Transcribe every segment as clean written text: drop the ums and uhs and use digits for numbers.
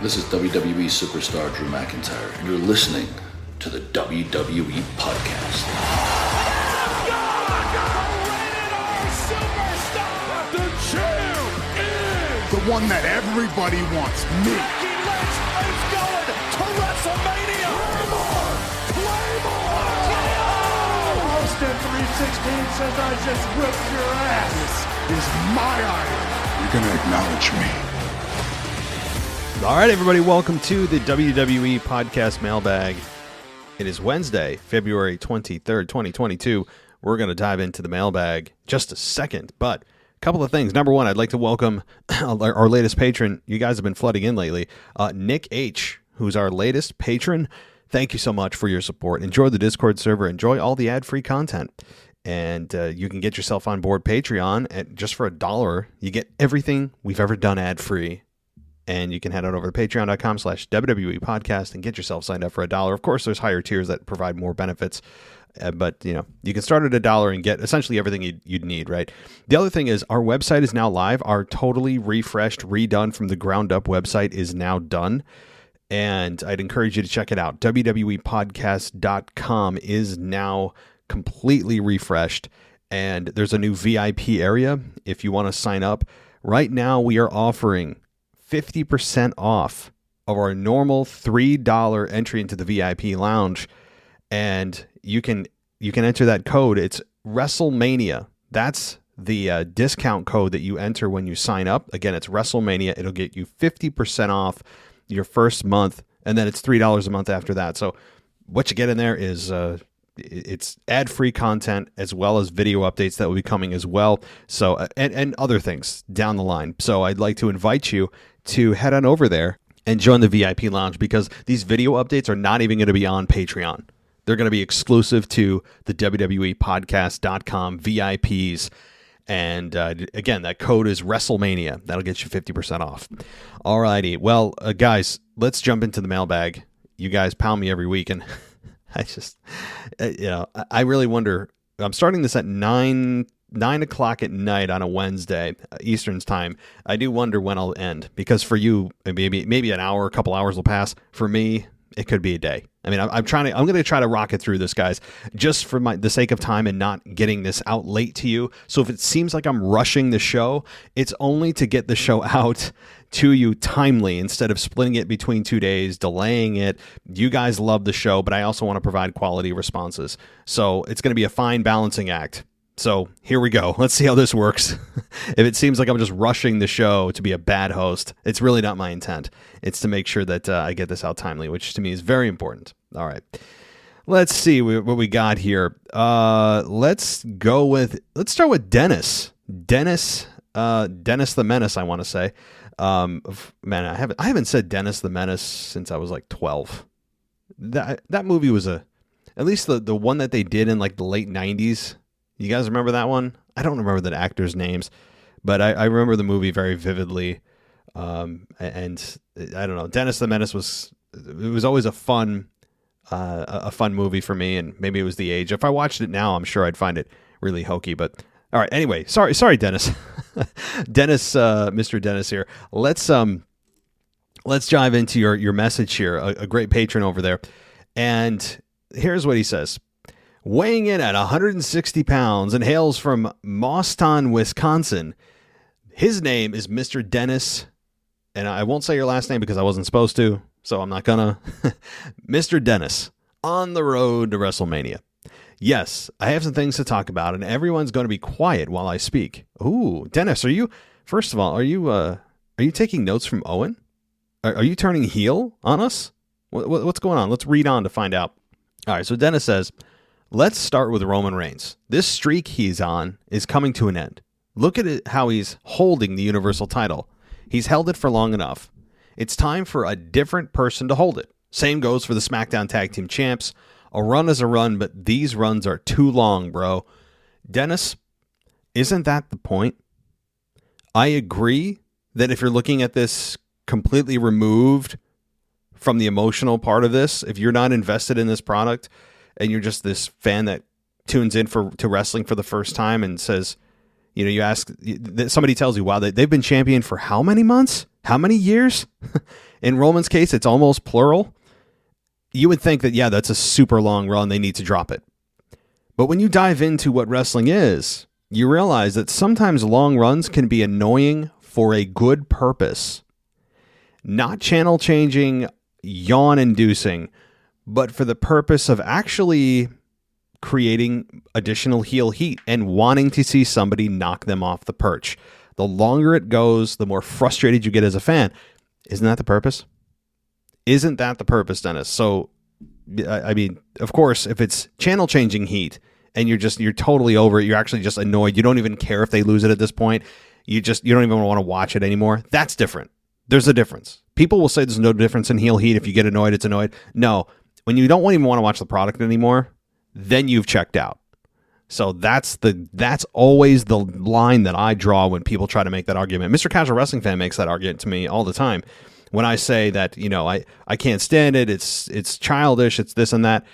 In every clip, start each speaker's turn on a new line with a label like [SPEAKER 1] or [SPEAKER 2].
[SPEAKER 1] This is WWE superstar Drew McIntyre, and you're listening to the WWE Podcast.
[SPEAKER 2] The champ is
[SPEAKER 3] the one that everybody wants, me.
[SPEAKER 2] Lynch is going to WrestleMania. Claymore! Austin 316 says I just whipped your ass.
[SPEAKER 3] This is my idol. You're going to acknowledge me.
[SPEAKER 4] All right, everybody, welcome to the WWE Podcast Mailbag. It is Wednesday, February 23rd, 2022. We're going to dive into the mailbag just a second, but a couple of things. Number one, I'd like to welcome our latest patron. You guys have been flooding in lately. Nick H., who's our latest patron. Thank you so much for your support. Enjoy the Discord server. Enjoy all the ad-free content. And you can get yourself on board Patreon at just for $1. You get everything we've ever done ad-free. And you can head on over to patreon.com/WWE podcast and get yourself signed up for $1. Of course, there's higher tiers that provide more benefits. But, you know, you can start at $1 and get essentially everything you'd need, right? The other thing is our website is now live. Our totally refreshed, redone from the ground up website is now done. And I'd encourage you to check it out. WWEpodcast.com is now completely refreshed. And there's a new VIP area if you want to sign up. Right now, we are offering 50% off of our normal $3 entry into the VIP lounge, and you can enter that code. It's WrestleMania. That's the discount code that you enter when you sign up. Again, it's WrestleMania. It'll get you 50% off your first month, and then it's $3 a month after that. So what you get in there is it's ad-free content as well as video updates that will be coming as well. So and other things down the line. So I'd like to invite you to head on over there and join the VIP lounge, because these video updates are not even going to be on Patreon. They're going to be exclusive to the WWEpodcast.com VIPs. And again, that code is WrestleMania. That'll get you 50% off. All righty. Well, guys, let's jump into the mailbag. You guys pound me every week, and I just, I really wonder. I'm starting this at 9 o'clock at night on a Wednesday, Eastern's time. I do wonder when I'll end, because for you, maybe an hour, a couple hours will pass. For me, it could be a day. I mean, I'm going to try to rocket through this, guys, just for the sake of time and not getting this out late to you. So if it seems like I'm rushing the show, it's only to get the show out to you timely instead of splitting it between 2 days, delaying it. You guys love the show, but I also want to provide quality responses. So it's going to be a fine balancing act. So here we go. Let's see how this works. If it seems like I'm just rushing the show to be a bad host, it's really not my intent. It's to make sure that I get this out timely, which to me is very important. All right. Let's see what we got here. Let's start with Dennis. Dennis the Menace, I want to say. Man, I haven't said Dennis the Menace since I was like 12. That movie was at least the one that they did in like the late 90s. You guys remember that one? I don't remember the actors' names, but I remember the movie very vividly. And I don't know. Dennis the Menace was always a fun movie for me, and maybe it was the age. If I watched it now, I'm sure I'd find it really hokey. But all right. Anyway, sorry, Dennis. Mr. Dennis here. Let's dive into your message here. A great patron over there, and here's what he says. Weighing in at 160 pounds and hails from Mauston, Wisconsin. His name is Mr. Dennis, and I won't say your last name because I wasn't supposed to, so I'm not gonna. Mr. Dennis, on the road to WrestleMania. Yes, I have some things to talk about, and everyone's going to be quiet while I speak. Ooh, Dennis, first of all, are you taking notes from Owen? Are you turning heel on us? What's going on? Let's read on to find out. All right, so Dennis says, let's start with Roman Reigns. This streak he's on is coming to an end. Look at it, how he's holding the Universal title. He's held it for long enough. It's time for a different person to hold it. Same goes for the SmackDown Tag Team Champs. A run is a run, but these runs are too long, bro. Dennis, isn't that the point? I agree that if you're looking at this completely removed from the emotional part of this, if you're not invested in this product, and you're just this fan that tunes in to wrestling for the first time and says, you ask, somebody tells you, wow, they've been champion for how many months? How many years? In Roman's case, it's almost plural. You would think that, yeah, that's a super long run. They need to drop it. But when you dive into what wrestling is, you realize that sometimes long runs can be annoying for a good purpose. Not channel changing, yawn inducing, but for the purpose of actually creating additional heel heat and wanting to see somebody knock them off the perch. The longer it goes, the more frustrated you get as a fan. Isn't that the purpose? Isn't that the purpose, Dennis? So, I mean, of course, if it's channel changing heat and you're totally over it, you're actually just annoyed. You don't even care if they lose it at this point. You don't even want to watch it anymore. That's different. There's a difference. People will say there's no difference in heel heat. If you get annoyed, it's annoyed. No, when you don't even want to watch the product anymore, then you've checked out. So that's always the line that I draw when people try to make that argument. Mr. Casual Wrestling Fan makes that argument to me all the time. When I say that, I can't stand it, it's childish, it's this and that,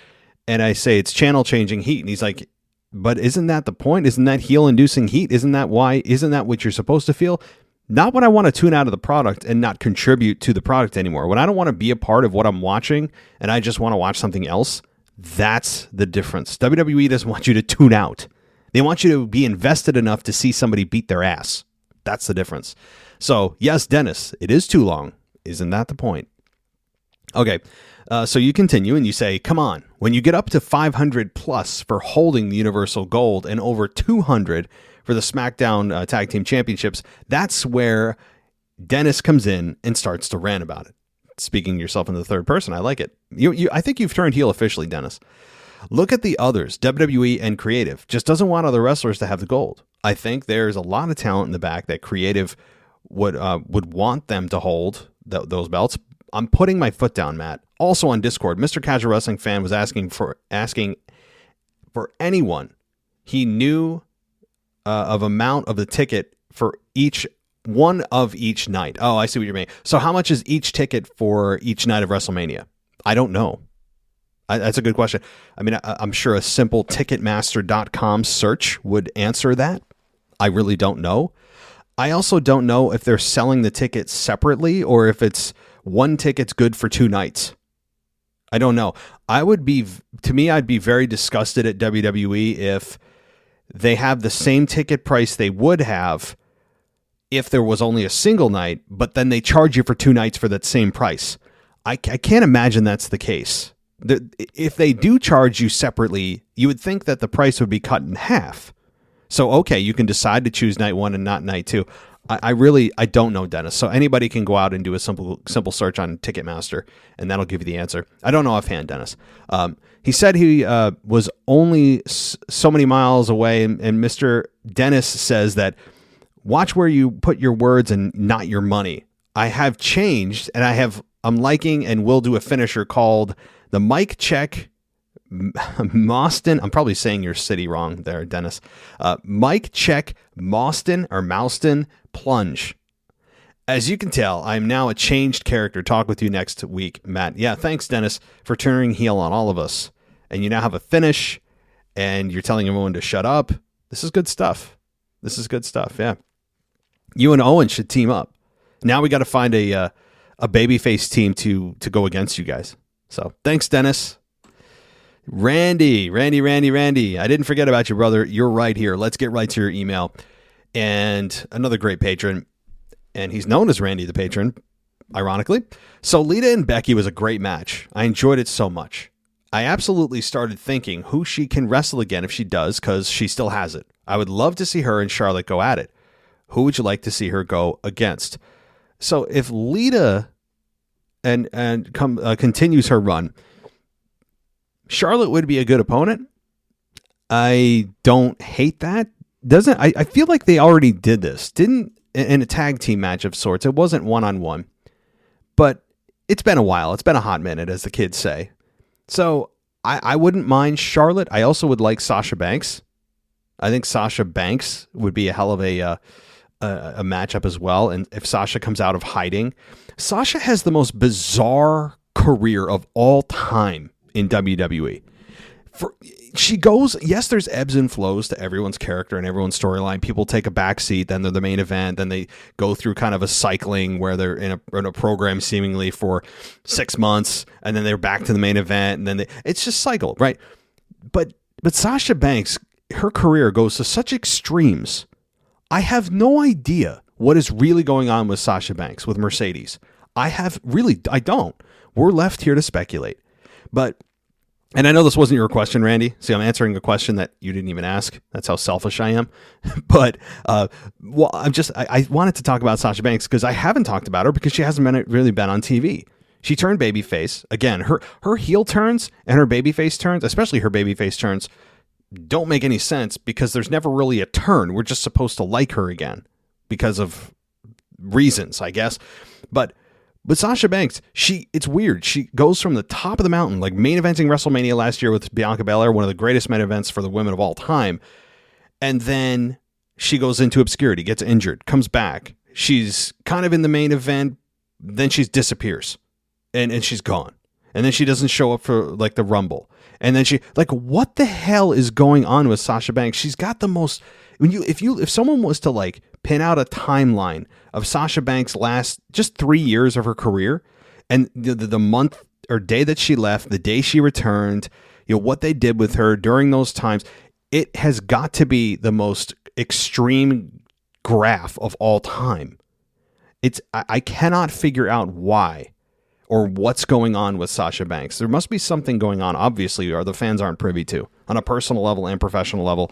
[SPEAKER 4] and I say it's channel changing heat, and he's like, but isn't that the point? Isn't that heel inducing heat? Isn't that what you're supposed to feel? Not when I want to tune out of the product and not contribute to the product anymore. When I don't want to be a part of what I'm watching and I just want to watch something else, that's the difference. WWE doesn't want you to tune out. They want you to be invested enough to see somebody beat their ass. That's the difference. So, yes, Dennis, it is too long. Isn't that the point? Okay, so you continue and you say, come on, when you get up to 500 plus for holding the Universal Gold and over 200 for the SmackDown Tag Team Championships, that's where Dennis comes in and starts to rant about it. Speaking yourself in the third person, I like it. I think you've turned heel officially, Dennis. Look at the others, WWE and Creative. Just doesn't want other wrestlers to have the gold. I think there's a lot of talent in the back that Creative would want them to hold those belts. I'm putting my foot down, Matt. Also on Discord, Mr. Casual Wrestling Fan was asking for anyone he knew of amount of the ticket for each one of each night. Oh, I see what you're meaning. So how much is each ticket for each night of WrestleMania? I don't know. That's a good question. I mean, I'm sure a simple Ticketmaster.com search would answer that. I really don't know. I also don't know if they're selling the tickets separately or if it's one ticket's good for 2 nights. I don't know. I'd be very disgusted at WWE if they have the same ticket price they would have if there was only a single night, but then they charge you for 2 nights for that same price. I can't imagine that's the case. If they do charge you separately, you would think that the price would be cut in half. So, okay, you can decide to choose night 1 and not night 2. I don't know, Dennis. So anybody can go out and do a simple search on Ticketmaster, and that'll give you the answer. I don't know offhand, Dennis. He said he was only so many miles away, and Mr. Dennis says that watch where you put your words and not your money. I have changed, and I'm liking and will do a finisher called the Mike Check Mauston. I'm probably saying your city wrong there, Dennis. Mike Check Mauston or Mouston Plunge. As you can tell, I'm now a changed character. Talk with you next week, Matt. Yeah, thanks, Dennis, for turning heel on all of us. And you now have a finish, and you're telling everyone to shut up. This is good stuff. Yeah. You and Owen should team up. Now we got to find a babyface team to go against you guys. So thanks, Dennis. Randy. I didn't forget about you, brother. You're right here. Let's get right to your email. And another great patron. And he's known as Randy the Patron, ironically. So Lita and Becky was a great match. I enjoyed it so much. I absolutely started thinking who she can wrestle again if she does, because she still has it. I would love to see her and Charlotte go at it. Who would you like to see her go against? So if Lita continues her run, Charlotte would be a good opponent. I don't hate that. I feel like they already did this. Didn't in a tag team match of sorts. It wasn't one-on-one. But it's been a while. It's been a hot minute, as the kids say. So I wouldn't mind Charlotte. I also would like Sasha Banks. I think Sasha Banks would be a hell of a matchup as well. And if Sasha comes out of hiding, Sasha has the most bizarre career of all time in WWE. She goes, yes, there's ebbs and flows to everyone's character and everyone's storyline. People take a backseat, then they're the main event, then they go through kind of a cycling where they're in a program seemingly for 6 months, and then they're back to the main event, and then it's just cycle, right? But Sasha Banks, her career goes to such extremes. I have no idea what is really going on with Sasha Banks, with Mercedes. I don't. We're left here to speculate. And I know this wasn't your question, Randy. See, I'm answering a question that you didn't even ask. That's how selfish I am. But, I wanted to talk about Sasha Banks because I haven't talked about her because she hasn't really been on TV. She turned babyface. Again, her heel turns and her babyface turns, especially her babyface turns, don't make any sense because there's never really a turn. We're just supposed to like her again because of reasons, I guess. But Sasha Banks, it's weird. She goes from the top of the mountain, like main eventing WrestleMania last year with Bianca Belair, one of the greatest main events for the women of all time. And then she goes into obscurity, gets injured, comes back. She's kind of in the main event. Then she disappears and she's gone. And then she doesn't show up for like the Rumble. And then what the hell is going on with Sasha Banks? She's got the most, if someone was to like pin out a timeline of Sasha Banks' last just 3 years of her career, and the month or day that she left, the day she returned, what they did with her during those times, it has got to be the most extreme graph of all time. I cannot figure out why or what's going on with Sasha Banks. There must be something going on, obviously, or the fans aren't privy to. On a personal level and professional level,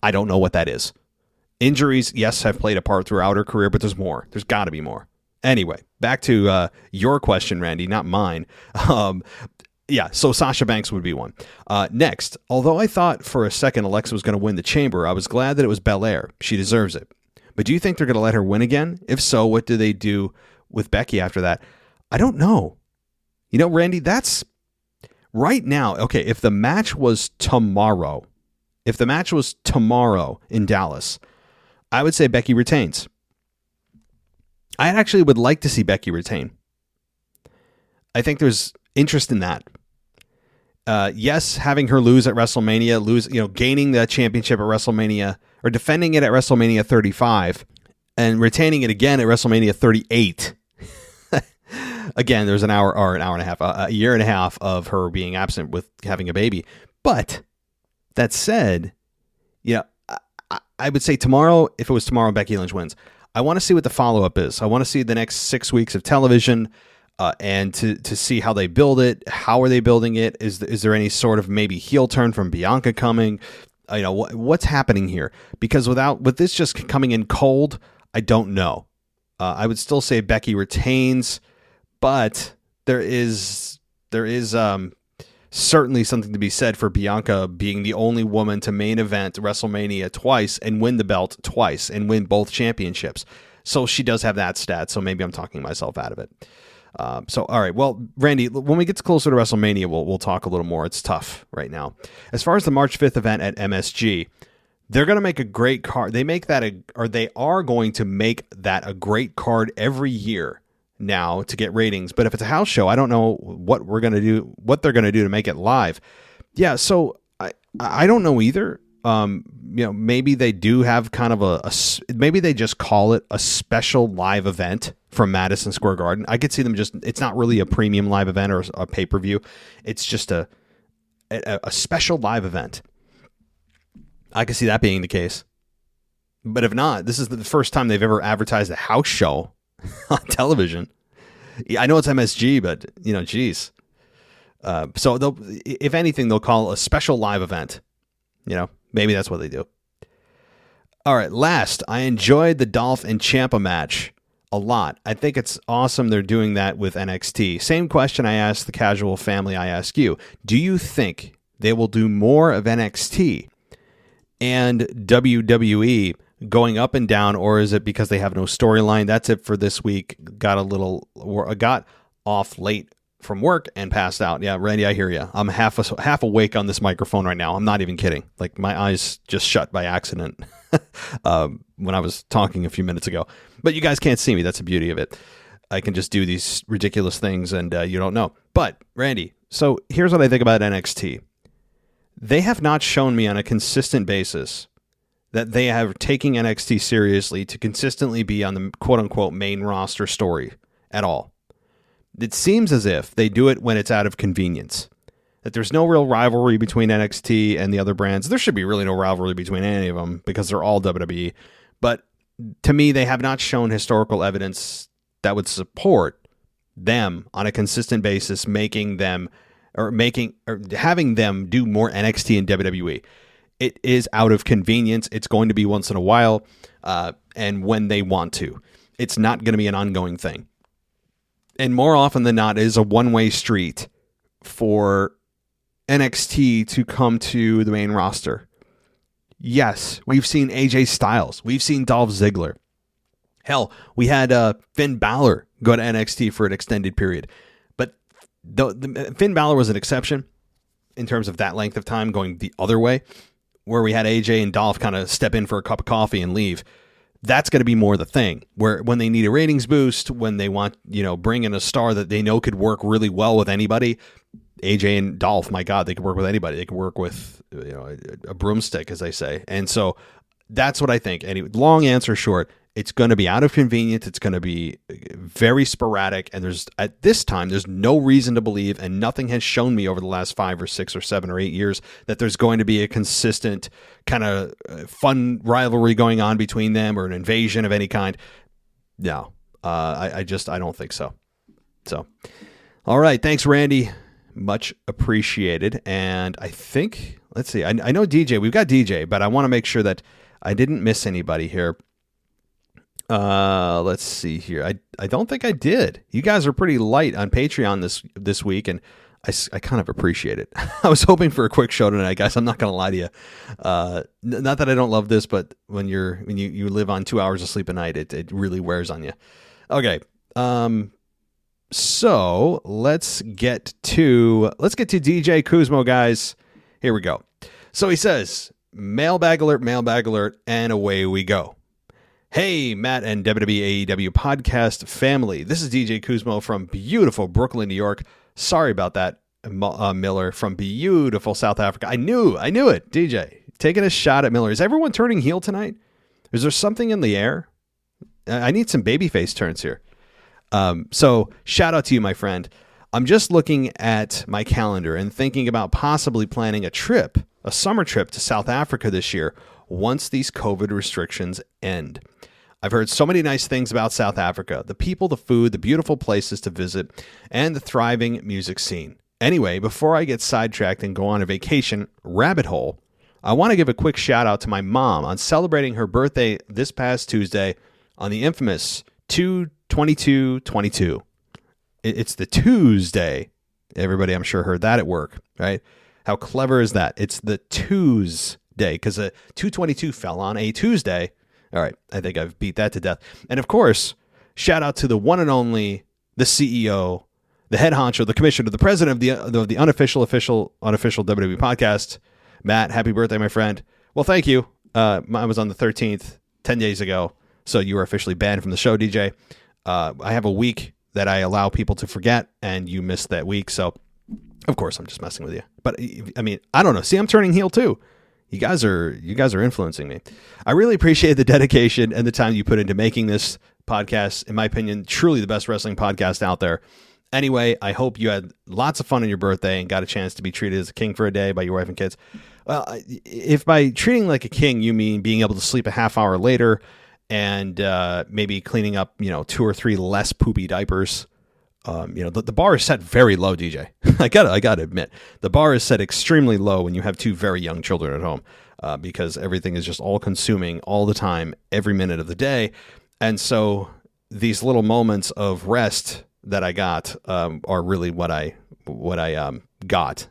[SPEAKER 4] I don't know what that is. Injuries, yes, have played a part throughout her career, but there's more. There's got to be more. Anyway, back to your question, Randy, not mine. So Sasha Banks would be one. Next, although I thought for a second Alexa was going to win the Chamber, I was glad that it was Belair. She deserves it. But do you think they're going to let her win again? If so, what do they do with Becky after that? I don't know. Randy, that's right now. Okay, if the match was tomorrow in Dallas, I would say Becky retains. I actually would like to see Becky retain. I think there's interest in that. Yes, having her lose at WrestleMania, gaining the championship at WrestleMania, or defending it at WrestleMania 35, and retaining it again at WrestleMania 38. Again, there's an hour and a half, a year and a half of her being absent with having a baby. But that said, I would say tomorrow, if it was tomorrow, Becky Lynch wins. I want to see what the follow-up is. I want to see the next 6 weeks of television and to see how they build it. How are they building it? Is there any sort of maybe heel turn from Bianca coming? What's happening here? Because with this just coming in cold, I don't know. I would still say Becky retains, but there is certainly something to be said for Bianca being the only woman to main event WrestleMania twice and win the belt twice and win both championships. So she does have that stat. So maybe I'm talking myself out of it. All right. Well, Randy, when we get closer to WrestleMania, we'll talk a little more. It's tough right now. As far as the March 5th event at MSG, they're going to make a great card. They are going to make that a great card every year now to get ratings. But if it's a house show, I don't know what they're going to do to make it live. Yeah. So I don't know either. Maybe they do have kind of maybe they just call it a special live event from Madison Square Garden. I could see them it's not really a premium live event or a pay-per-view. It's just a special live event. I could see that being the case. But if not, this is the first time they've ever advertised a house show on television. I know it's MSG, but geez. So if anything, they'll call it a special live event. Maybe that's what they do. All right. Last, I enjoyed the Dolph and Ciampa match a lot. I think it's awesome they're doing that with NXT. Same question I asked the casual family, I ask you. Do you think they will do more of NXT and WWE going up and down, or is it because they have no storyline? That's it for this week. Got off late from work and passed out. Yeah, Randy, I hear you. I'm half awake on this microphone right now. I'm not even kidding. Like my eyes just shut by accident when I was talking a few minutes ago. But you guys can't see me. That's the beauty of it. I can just do these ridiculous things and you don't know. But Randy, so here's what I think about NXT. they have not shown me on a consistent basis that they are taking NXT seriously to consistently be on the quote-unquote main roster story at all. It seems as if they do it when it's out of convenience, that there's no real rivalry between NXT and the other brands. There should be really no rivalry between any of them because they're all WWE. But to me, they have not shown historical evidence that would support them on a consistent basis, having them do more NXT and WWE. It is out of convenience. It's going to be once in a while, and when they want to. It's not going to be an ongoing thing. And more often than not, it is a one-way street for NXT to come to the main roster. Yes, we've seen AJ Styles. We've seen Dolph Ziggler. Hell, we had Finn Balor go to NXT for an extended period. But Finn Balor was an exception in terms of that length of time going the other way, where we had AJ and Dolph kind of step in for a cup of coffee and leave. That's going to be more the thing, where when they need a ratings boost, when they want, bring in a star that they know could work really well with anybody. AJ and Dolph, my God, they could work with anybody. They could work with, a broomstick, as they say. And so that's what I think. Anyway, long answer short, it's going to be out of convenience. It's going to be very sporadic. And at this time, there's no reason to believe, and nothing has shown me over the last 5 or 6 or 7 or 8 years, that there's going to be a consistent kind of fun rivalry going on between them or an invasion of any kind. No, I don't think so. So, all right. Thanks, Randy. Much appreciated. And I think, let's see, I know DJ, we've got DJ, but I want to make sure that I didn't miss anybody here. Let's see here. I don't think I did. You guys are pretty light on Patreon this week, and I kind of appreciate it. I was hoping for a quick show tonight, guys. I'm not going to lie to you. Not that I don't love this, but when you live on 2 hours of sleep a night, it really wears on you. Okay. So let's get to DJ Kuzmo, guys. Here we go. So he says, mailbag alert, and away we go. Hey, Matt and WWE AEW podcast family. This is DJ Kuzmo from beautiful Brooklyn, New York. Sorry about that, Miller from beautiful South Africa. I knew it, DJ. Taking a shot at Miller. Is everyone turning heel tonight? Is there something in the air? I need some babyface turns here. So shout out to you, my friend. I'm just looking at my calendar and thinking about possibly planning a summer trip to South Africa this year once these COVID restrictions end. I've heard so many nice things about South Africa, the people, the food, the beautiful places to visit, and the thriving music scene. Anyway, before I get sidetracked and go on a vacation rabbit hole, I want to give a quick shout out to my mom on celebrating her birthday this past Tuesday on the infamous 2/22/22. It's the Tuesday. Everybody, I'm sure, heard that at work, right? How clever is that? It's the Tuesday, because a 2/22 fell on a Tuesday. All right, I think I've beat that to death. And of course, shout out to the one and only, the CEO, the head honcho, the commissioner, the president of the unofficial WWE podcast. Matt, happy birthday, my friend. Well, thank you. Mine was on the 13th, 10 days ago, so you were officially banned from the show, DJ. I have a week that I allow people to forget, and you missed that week, so of course I'm just messing with you. But I mean, I don't know. See, I'm turning heel too. You guys are influencing me. I really appreciate the dedication and the time you put into making this podcast. In my opinion, truly the best wrestling podcast out there. Anyway, I hope you had lots of fun on your birthday and got a chance to be treated as a king for a day by your wife and kids. Well, if by treating like a king you mean being able to sleep a half hour later and maybe cleaning up 2 or 3 less poopy diapers. The bar is set very low, DJ. I gotta admit, the bar is set extremely low when you have 2 very young children at home, because everything is just all consuming all the time, every minute of the day. And so these little moments of rest that I got are really what I got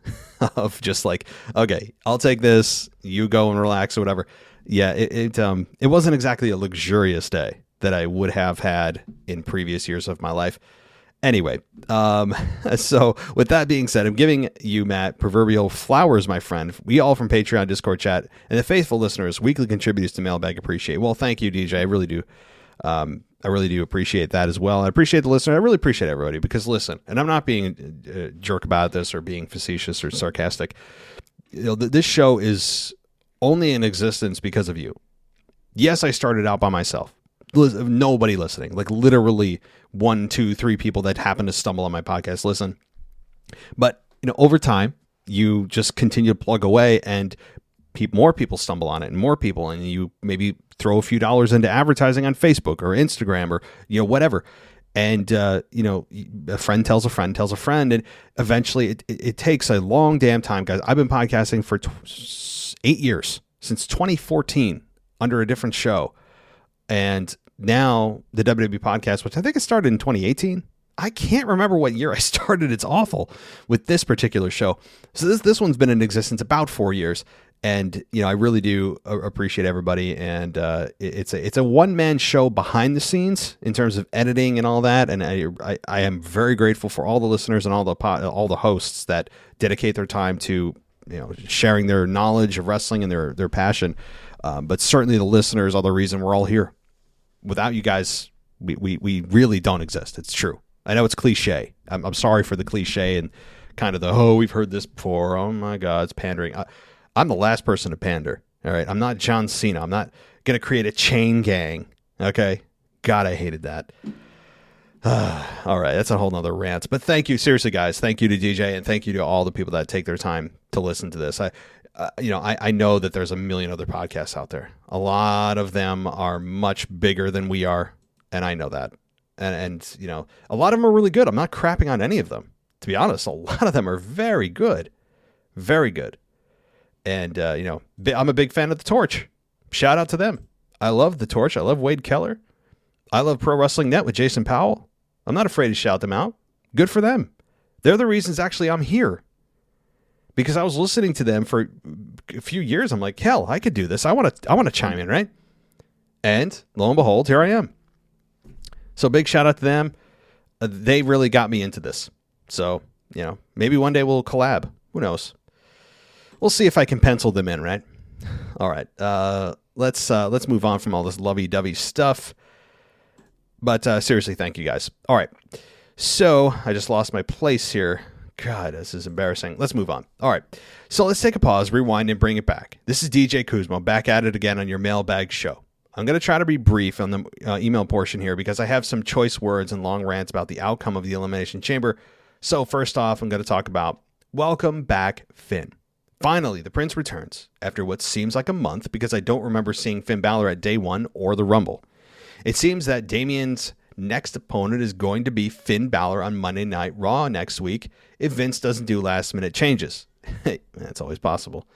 [SPEAKER 4] of just like, okay, I'll take this, you go and relax or whatever. Yeah, it wasn't exactly a luxurious day that I would have had in previous years of my life. Anyway, so with that being said, I'm giving you, Matt, proverbial flowers, my friend. We all from Patreon, Discord chat, and the faithful listeners, weekly contributors to Mailbag appreciate. Well, thank you, DJ. I really do. I really do appreciate that as well. I appreciate the listener. I really appreciate everybody because listen, and I'm not being a jerk about this or being facetious or sarcastic. this show is only in existence because of you. Yes, I started out by myself. Nobody listening, like literally 1, 2, 3 people that happen to stumble on my podcast listen. But, over time, you just continue to plug away and more people stumble on it and more people, and you maybe throw a few dollars into advertising on Facebook or Instagram or, whatever. And, a friend tells a friend tells a friend. And eventually it takes a long damn time, guys. I've been podcasting for 8 years, since 2014, under a different show. And now the WWE podcast, which I think it started in 2018. I can't remember what year I started. It's awful with this particular show. So this one's been in existence about 4 years. And, I really do appreciate everybody. And it's a one-man show behind the scenes in terms of editing and all that. And I am very grateful for all the listeners and all the hosts that dedicate their time to, sharing their knowledge of wrestling and their passion. But certainly the listeners are the reason we're all here. Without you guys, we really don't exist. It's true. I know it's cliche. I'm sorry for the cliche and kind of we've heard this before. Oh my God, it's pandering. I'm the last person to pander. All right. I'm not John Cena. I'm not going to create a chain gang. Okay. God, I hated that. All right. That's a whole nother rant, but thank you. Seriously, guys. Thank you to DJ and thank you to all the people that take their time to listen to this. I know that there's a million other podcasts out there. A lot of them are much bigger than we are. And I know that. And a lot of them are really good. I'm not crapping on any of them. To be honest, a lot of them are very good. Very good. And, I'm a big fan of The Torch. Shout out to them. I love The Torch. I love Wade Keller. I love Pro Wrestling Net with Jason Powell. I'm not afraid to shout them out. Good for them. They're the reasons actually I'm here. Because I was listening to them for a few years. I'm like, hell, I could do this. I want to chime in, right? And lo and behold, here I am. So big shout out to them. They really got me into this. So, maybe one day we'll collab. Who knows? We'll see if I can pencil them in, right? All right. Let's move on from all this lovey-dovey stuff. But seriously, thank you guys. All right. So I just lost my place here. God, this is embarrassing. Let's move on. All right. So let's take a pause, rewind, and bring it back. This is DJ Kuzmo back at it again on your Mailbag show. I'm going to try to be brief on the email portion here because I have some choice words and long rants about the outcome of the Elimination Chamber. So first off, I'm going to talk about welcome back, Finn. Finally, the Prince returns after what seems like a month because I don't remember seeing Finn Balor at Day 1 or the Rumble. It seems that Damien's next opponent is going to be Finn Balor on Monday Night Raw next week if Vince doesn't do last-minute changes. That's always possible.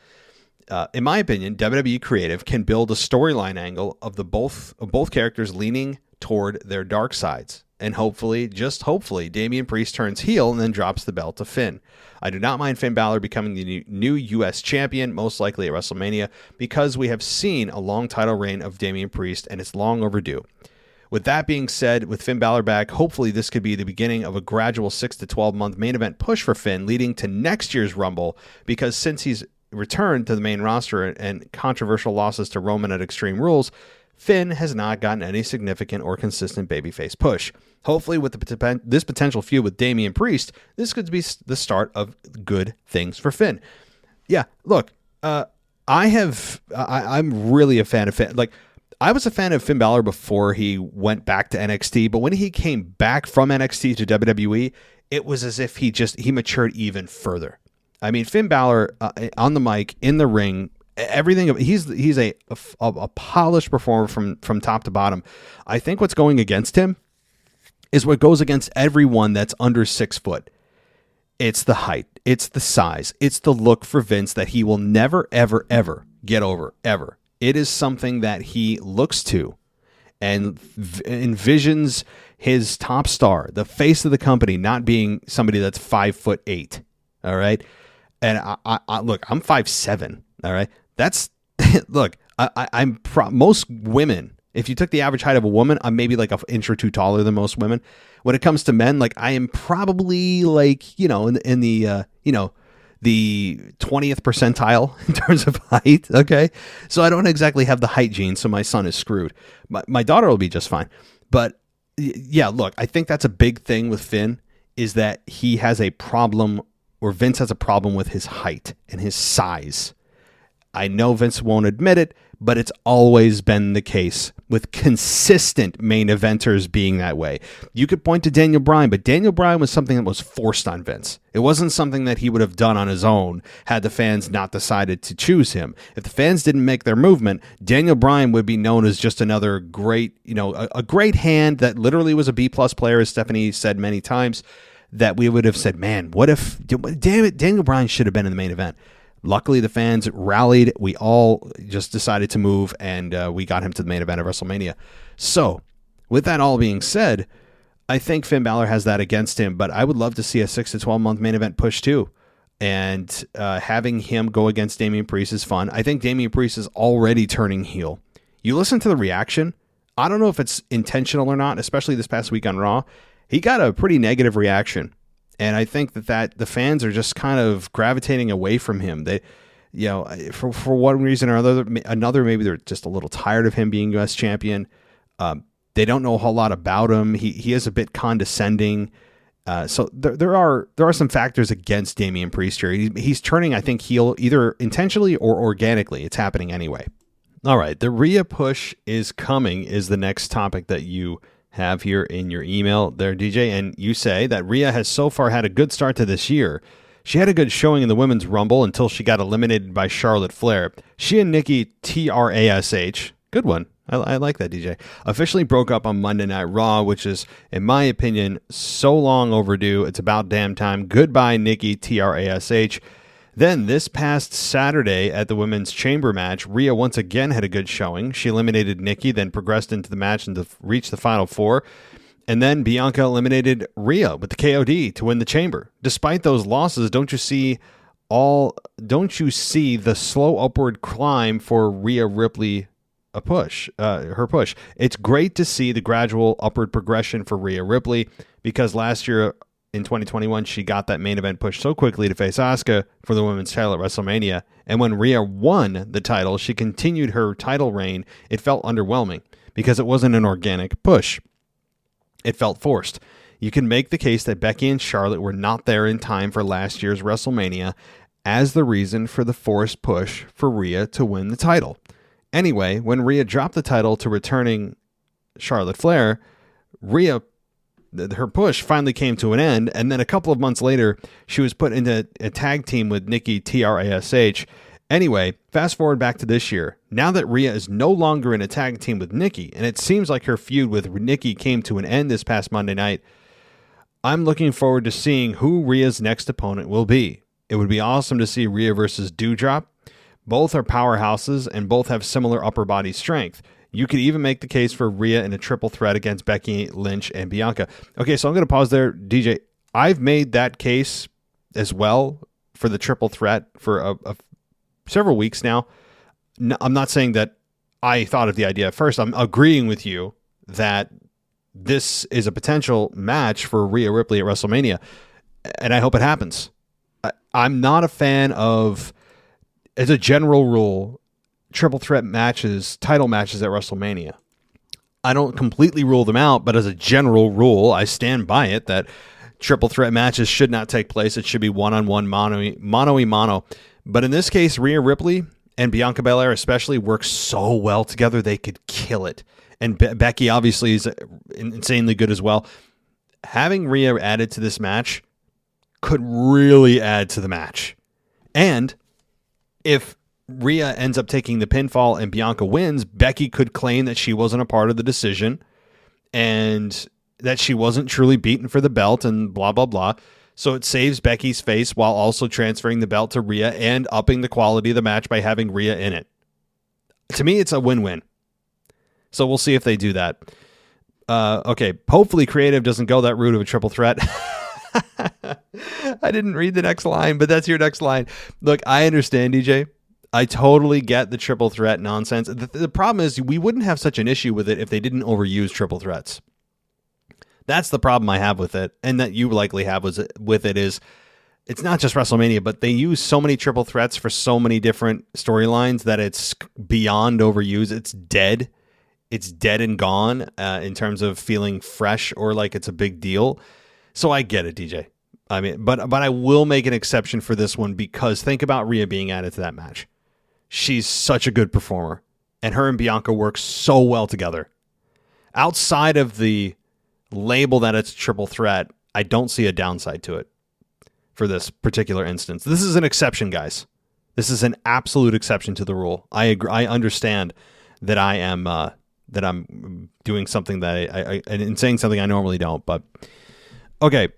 [SPEAKER 4] In my opinion, WWE Creative can build a storyline angle of both characters leaning toward their dark sides. And hopefully, just hopefully, Damian Priest turns heel and then drops the belt to Finn. I do not mind Finn Balor becoming the new U.S. champion, most likely at WrestleMania, because we have seen a long title reign of Damian Priest, and it's long overdue. With that being said, with Finn Balor back, hopefully this could be the beginning of a gradual 6 to 12 month main event push for Finn, leading to next year's Rumble, because since he's returned to the main roster and controversial losses to Roman at Extreme Rules, Finn has not gotten any significant or consistent babyface push. Hopefully, with this potential feud with Damian Priest, this could be the start of good things for Finn. Yeah, look, I'm really a fan of Finn. Like, I was a fan of Finn Balor before he went back to NXT, but when he came back from NXT to WWE, it was as if he matured even further. I mean, Finn Balor on the mic, in the ring, everything. He's a polished performer from top to bottom. I think what's going against him is what goes against everyone that's under 6 foot. It's the height. It's the size. It's the look for Vince that he will never, ever, ever get over, ever. It is something that he looks to and envisions his top star, the face of the company, not being somebody that's 5'8". All right. And I look, I'm 5'7". All right. That's look, most women, if you took the average height of a woman, I'm maybe like an inch or two taller than most women. When it comes to men, like I am probably like, in the 20th percentile in terms of height. Okay. So I don't exactly have the height gene. So my son is screwed. My daughter will be just fine. But yeah, look, I think that's a big thing with Finn is that he has a problem where Vince has a problem with his height and his size. I know Vince won't admit it, but it's always been the case with consistent main eventers being that way. You could point to Daniel Bryan, but Daniel Bryan was something that was forced on Vince. It wasn't something that he would have done on his own had the fans not decided to choose him. If the fans didn't make their movement, Daniel Bryan would be known as just another great, a great hand that literally was a B-plus player, as Stephanie said many times, that we would have said, man, what if, damn it, Daniel Bryan should have been in the main event. Luckily, the fans rallied. We all just decided to move, and we got him to the main event of WrestleMania. So, with that all being said, I think Finn Balor has that against him, but I would love to see a 6 to 12 month main event push too. And having him go against Damian Priest is fun. I think Damian Priest is already turning heel. You listen to the reaction. I don't know if it's intentional or not, especially this past week on Raw. He got a pretty negative reaction. And I think that the fans are just kind of gravitating away from him. They, for one reason or another, maybe they're just a little tired of him being U.S. champion. They don't know a whole lot about him. He is a bit condescending. So there are some factors against Damian Priest here. He's turning, I think, heel either intentionally or organically. It's happening anyway. All right, the Rhea push is coming is the next topic that you have here in your email there, DJ, and you say that Rhea has so far had a good start to this year. She had a good showing in the Women's Rumble until she got eliminated by Charlotte Flair. She and Nikki Trash, good one, I like that, DJ, officially broke up on Monday Night Raw, which is, in my opinion, so long overdue. It's about damn time. Goodbye, Nikki Trash. Then, this past Saturday at the Women's Chamber match, Rhea once again had a good showing. She eliminated Nikki, then progressed into the match and reached the Final Four. And then Bianca eliminated Rhea with the KOD to win the Chamber. Despite those losses, don't you see the slow upward climb for Rhea Ripley her push? It's great to see the gradual upward progression for Rhea Ripley, because last year, in 2021, she got that main event push so quickly to face Asuka for the women's title at WrestleMania. And when Rhea won the title, she continued her title reign. It felt underwhelming because it wasn't an organic push. It felt forced. You can make the case that Becky and Charlotte were not there in time for last year's WrestleMania as the reason for the forced push for Rhea to win the title. Anyway, when Rhea dropped the title to returning Charlotte Flair, her push finally came to an end, and then a couple of months later, she was put into a tag team with Nikki Trash. Anyway, fast forward back to this year. Now that Rhea is no longer in a tag team with Nikki, and it seems like her feud with Nikki came to an end this past Monday night, I'm looking forward to seeing who Rhea's next opponent will be. It would be awesome to see Rhea versus Doudrop. Both are powerhouses, and both have similar upper body strength. You could even make the case for Rhea in a triple threat against Becky Lynch and Bianca. Okay, so I'm going to pause there, DJ. I've made that case as well for the triple threat for several weeks now. I'm not saying that I thought of the idea at first. I'm agreeing with you that this is a potential match for Rhea Ripley at WrestleMania, and I hope it happens. I'm not a fan of, as a general rule, triple threat matches, title matches at WrestleMania. I don't completely rule them out, but as a general rule, I stand by it that triple threat matches should not take place. It should be one-on-one, mano-y-mano. But in this case, Rhea Ripley and Bianca Belair especially work so well together, they could kill it. And Becky obviously is insanely good as well. Having Rhea added to this match could really add to the match. And if Rhea ends up taking the pinfall and Bianca wins, Becky could claim that she wasn't a part of the decision and that she wasn't truly beaten for the belt and blah, blah, blah. So it saves Becky's face while also transferring the belt to Rhea and upping the quality of the match by having Rhea in it. To me, it's a win-win. So we'll see if they do that. Okay, hopefully Creative doesn't go that route of a triple threat. I didn't read the next line, but that's your next line. Look, I understand, DJ. I totally get the triple threat nonsense. The problem is we wouldn't have such an issue with it if they didn't overuse triple threats. That's the problem I have with it, and that you likely have with it is it's not just WrestleMania, but they use so many triple threats for so many different storylines that it's beyond overused. It's dead. It's dead and gone in terms of feeling fresh or like it's a big deal. So I get it, DJ. I mean, but I will make an exception for this one because think about Rhea being added to that match. She's such a good performer, and her and Bianca work so well together. Outside of the label that it's triple threat, I don't see a downside to it for this particular instance. This is an exception, guys. This is an absolute exception to the rule. I agree. I understand that I'm doing something that I and saying something I normally don't. But okay,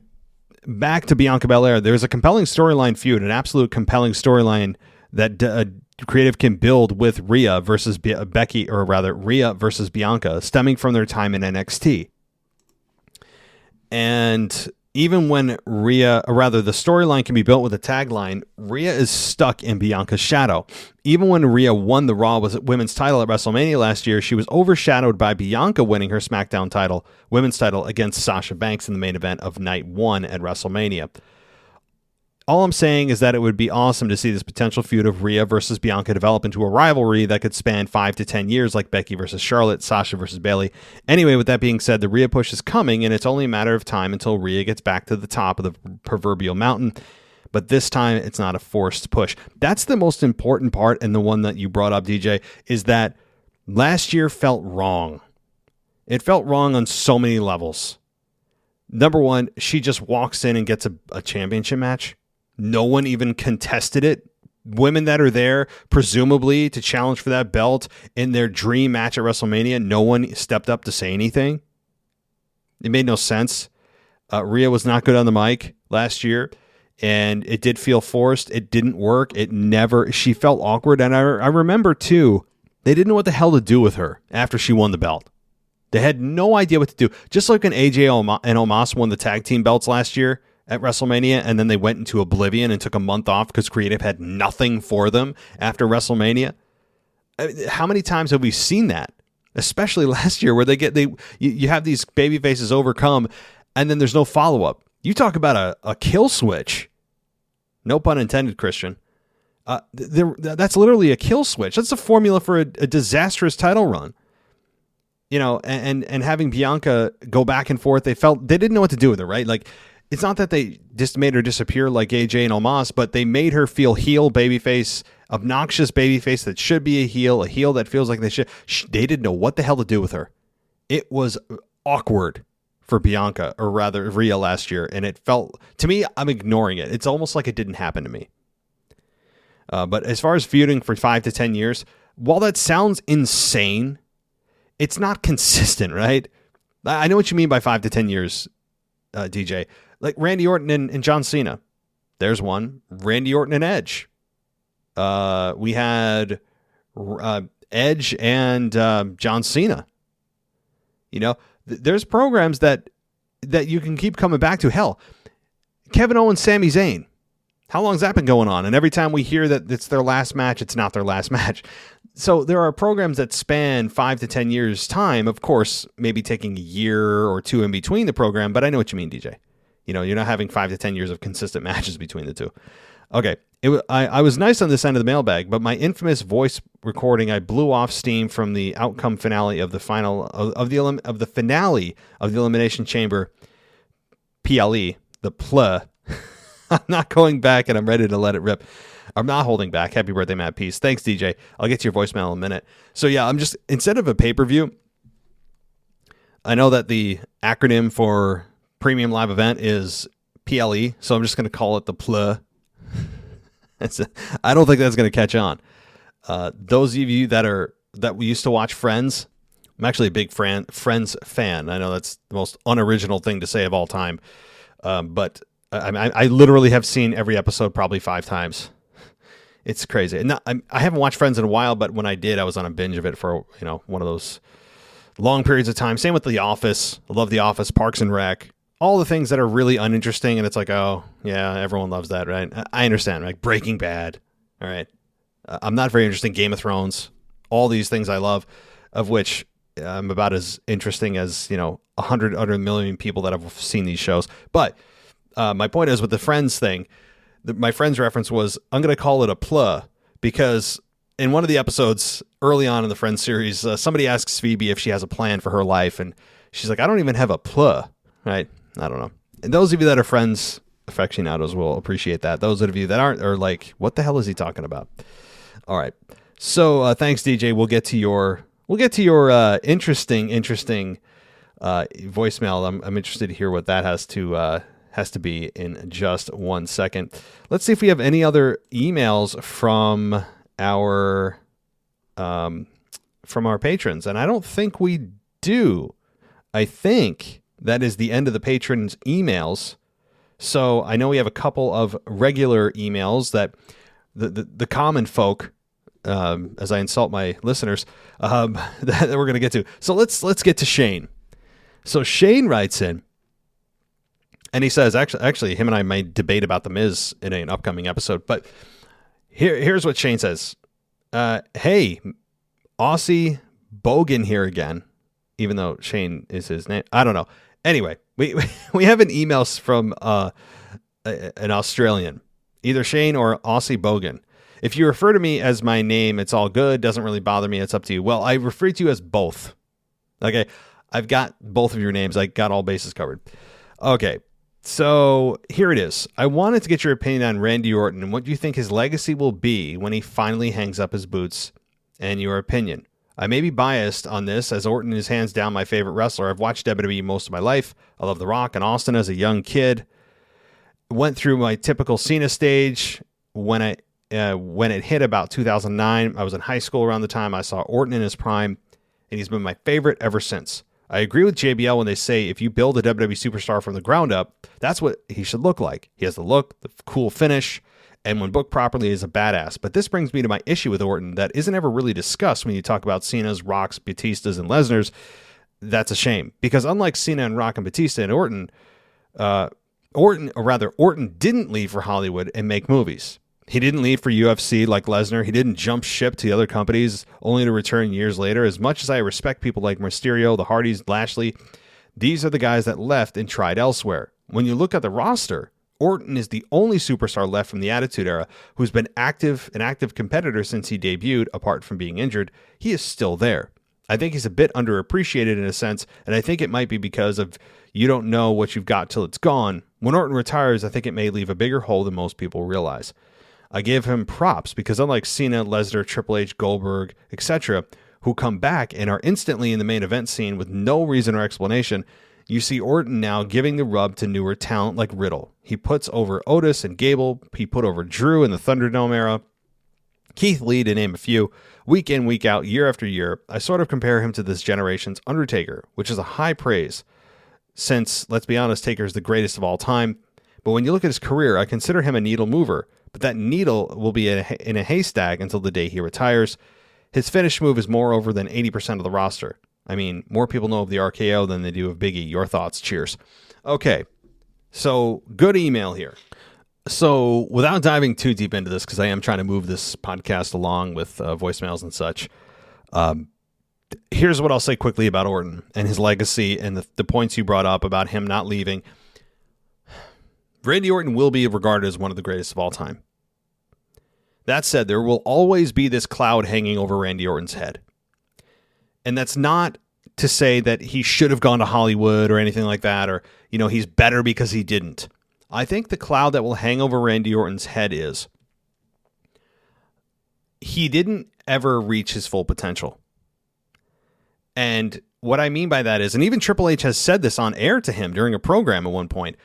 [SPEAKER 4] back to Bianca Belair. There's a compelling storyline feud, an absolute compelling storyline that creative can build with Rhea versus Becky, or rather Rhea versus Bianca, stemming from their time in NXT. And even when the storyline can be built with a tagline, Rhea is stuck in Bianca's shadow. Even when Rhea won the Raw Women's title at WrestleMania last year, she was overshadowed by Bianca winning her SmackDown Women's title against Sasha Banks in the main event of Night 1 at WrestleMania. All I'm saying is that it would be awesome to see this potential feud of Rhea versus Bianca develop into a rivalry that could span 5 to 10 years, like Becky versus Charlotte, Sasha versus Bayley. Anyway, with that being said, the Rhea push is coming, and it's only a matter of time until Rhea gets back to the top of the proverbial mountain. But this time, it's not a forced push. That's the most important part, and the one that you brought up, DJ, is that last year felt wrong. It felt wrong on so many levels. Number one, she just walks in and gets a championship match. No one even contested it. Women that are there, presumably, to challenge for that belt in their dream match at WrestleMania, no one stepped up to say anything. It made no sense. Rhea was not good on the mic last year, and it did feel forced. It didn't work. She felt awkward, and I remember, too, they didn't know what the hell to do with her after she won the belt. They had no idea what to do. Just like when AJ and Omos won the tag team belts last year at WrestleMania, and then they went into oblivion and took a month off because creative had nothing for them after WrestleMania. How many times have we seen that? Especially last year, where you have these baby faces overcome, and then there's no follow up. You talk about a kill switch. No pun intended, Christian. That's literally a kill switch. That's a formula for a disastrous title run. You know, and having Bianca go back and forth, they didn't know what to do with her, right? Like, it's not that they just made her disappear like AJ and Omos, but they made her feel heel babyface, obnoxious babyface that should be a heel that feels like they should. They didn't know what the hell to do with her. It was awkward for Bianca, or rather Rhea last year, and it felt, to me, I'm ignoring it. It's almost like it didn't happen to me. But as far as feuding for 5 to 10 years, while that sounds insane, it's not consistent, right? I know what you mean by 5 to 10 years, DJ. Like Randy Orton and John Cena. There's one. Randy Orton and Edge. We had Edge and John Cena. You know, there's programs that you can keep coming back to. Hell, Kevin Owens, Sami Zayn. How long's that been going on? And every time we hear that it's their last match, it's not their last match. So there are programs that span 5 to 10 years time. Of course, maybe taking a year or two in between the program, but I know what you mean, DJ. You know, you're not having 5 to 10 years of consistent matches between the two. Okay, I was nice on this end of the mailbag, but my infamous voice recording, I blew off steam from the outcome finale of the finale of the Elimination Chamber, PLE, the PLE. I'm not going back, and I'm ready to let it rip. I'm not holding back. Happy birthday, Matt Peace. Thanks, DJ. I'll get to your voicemail in a minute. So yeah, I'm just, instead of a pay-per-view, I know that the acronym for Premium Live Event is PLE, so I'm just going to call it the PLE. I don't think that's going to catch on. Those of you that we used to watch Friends, I'm actually a big Friends fan. I know that's the most unoriginal thing to say of all time, but I literally have seen every episode probably 5 times. It's crazy. And I haven't watched Friends in a while, but when I did, I was on a binge of it for one of those long periods of time. Same with The Office. I love The Office, Parks and Rec. All the things that are really uninteresting, and it's like, oh, yeah, everyone loves that, right? I understand, like Breaking Bad, all right? I'm not very interested in Game of Thrones. All these things I love, of which I'm about as interesting as, 100 other million people that have seen these shows. But my point is, with the Friends thing, my Friends reference was, I'm going to call it a PLE, because in one of the episodes early on in the Friends series, somebody asks Phoebe if she has a plan for her life, and she's like, I don't even have a PLE, right? I don't know. And those of you that are Friends aficionados will appreciate that. Those of you that aren't are like, what the hell is he talking about? All right. So thanks, DJ. We'll get to your interesting voicemail. I'm interested to hear what that has to be in just 1 second. Let's see if we have any other emails from our patrons, and I don't think we do. I think that is the end of the patrons' emails. So I know we have a couple of regular emails that the common folk, as I insult my listeners, that we're going to get to. So let's get to Shane. So Shane writes in, and he says, actually, him and I might debate about The Miz in an upcoming episode, but here's what Shane says. Hey, Aussie Bogan here again, even though Shane is his name. I don't know. Anyway, we have an email from an Australian, either Shane or Aussie Bogan. If you refer to me as my name, it's all good. Doesn't really bother me. It's up to you. Well, I refer to you as both. Okay, I've got both of your names. I got all bases covered. Okay, so here it is. I wanted to get your opinion on Randy Orton and what you think his legacy will be when he finally hangs up his boots, and your opinion. I may be biased on this, as Orton is hands down my favorite wrestler. I've watched WWE most of my life. I love The Rock and Austin as a young kid. Went through my typical Cena stage when it hit about 2009. I was in high school around the time I saw Orton in his prime, and he's been my favorite ever since. I agree with JBL when they say if you build a WWE superstar from the ground up, that's what he should look like. He has the look, the cool finish, and when booked properly is a badass. But this brings me to my issue with Orton that isn't ever really discussed when you talk about Cena's, Rock's, Batistas, and Lesnar's. That's a shame, because unlike Cena and Rock and Batista and Orton didn't leave for Hollywood and make movies. He didn't leave for UFC like Lesnar. He didn't jump ship to the other companies only to return years later. As much as I respect people like Mysterio, the Hardys, Lashley, these are the guys that left and tried elsewhere. When you look at the roster, Orton is the only superstar left from the Attitude Era who's been an active competitor since he debuted. Apart from being injured, he is still there. I think he's a bit underappreciated in a sense, and I think it might be because of you don't know what you've got till it's gone. When Orton retires, I think it may leave a bigger hole than most people realize. I give him props because unlike Cena, Lesnar, Triple H, Goldberg, etc., who come back and are instantly in the main event scene with no reason or explanation, you see Orton now giving the rub to newer talent like Riddle. He puts over Otis and Gable. He put over Drew in the Thunderdome era. Keith Lee, to name a few. Week in, week out, year after year, I sort of compare him to this generation's Undertaker, which is a high praise since, let's be honest, Taker is the greatest of all time. But when you look at his career, I consider him a needle mover. But that needle will be in a haystack until the day he retires. His finish move is more over than 80% of the roster. I mean, more people know of the RKO than they do of Biggie. Your thoughts? Cheers. Okay, so good email here. So without diving too deep into this, because I am trying to move this podcast along with voicemails and such, here's what I'll say quickly about Orton and his legacy and the points you brought up about him not leaving. Randy Orton will be regarded as one of the greatest of all time. That said, there will always be this cloud hanging over Randy Orton's head. And that's not to say that he should have gone to Hollywood or anything like that, or, he's better because he didn't. I think the cloud that will hang over Randy Orton's head is he didn't ever reach his full potential. And what I mean by that is, and even Triple H has said this on air to him during a program at one point,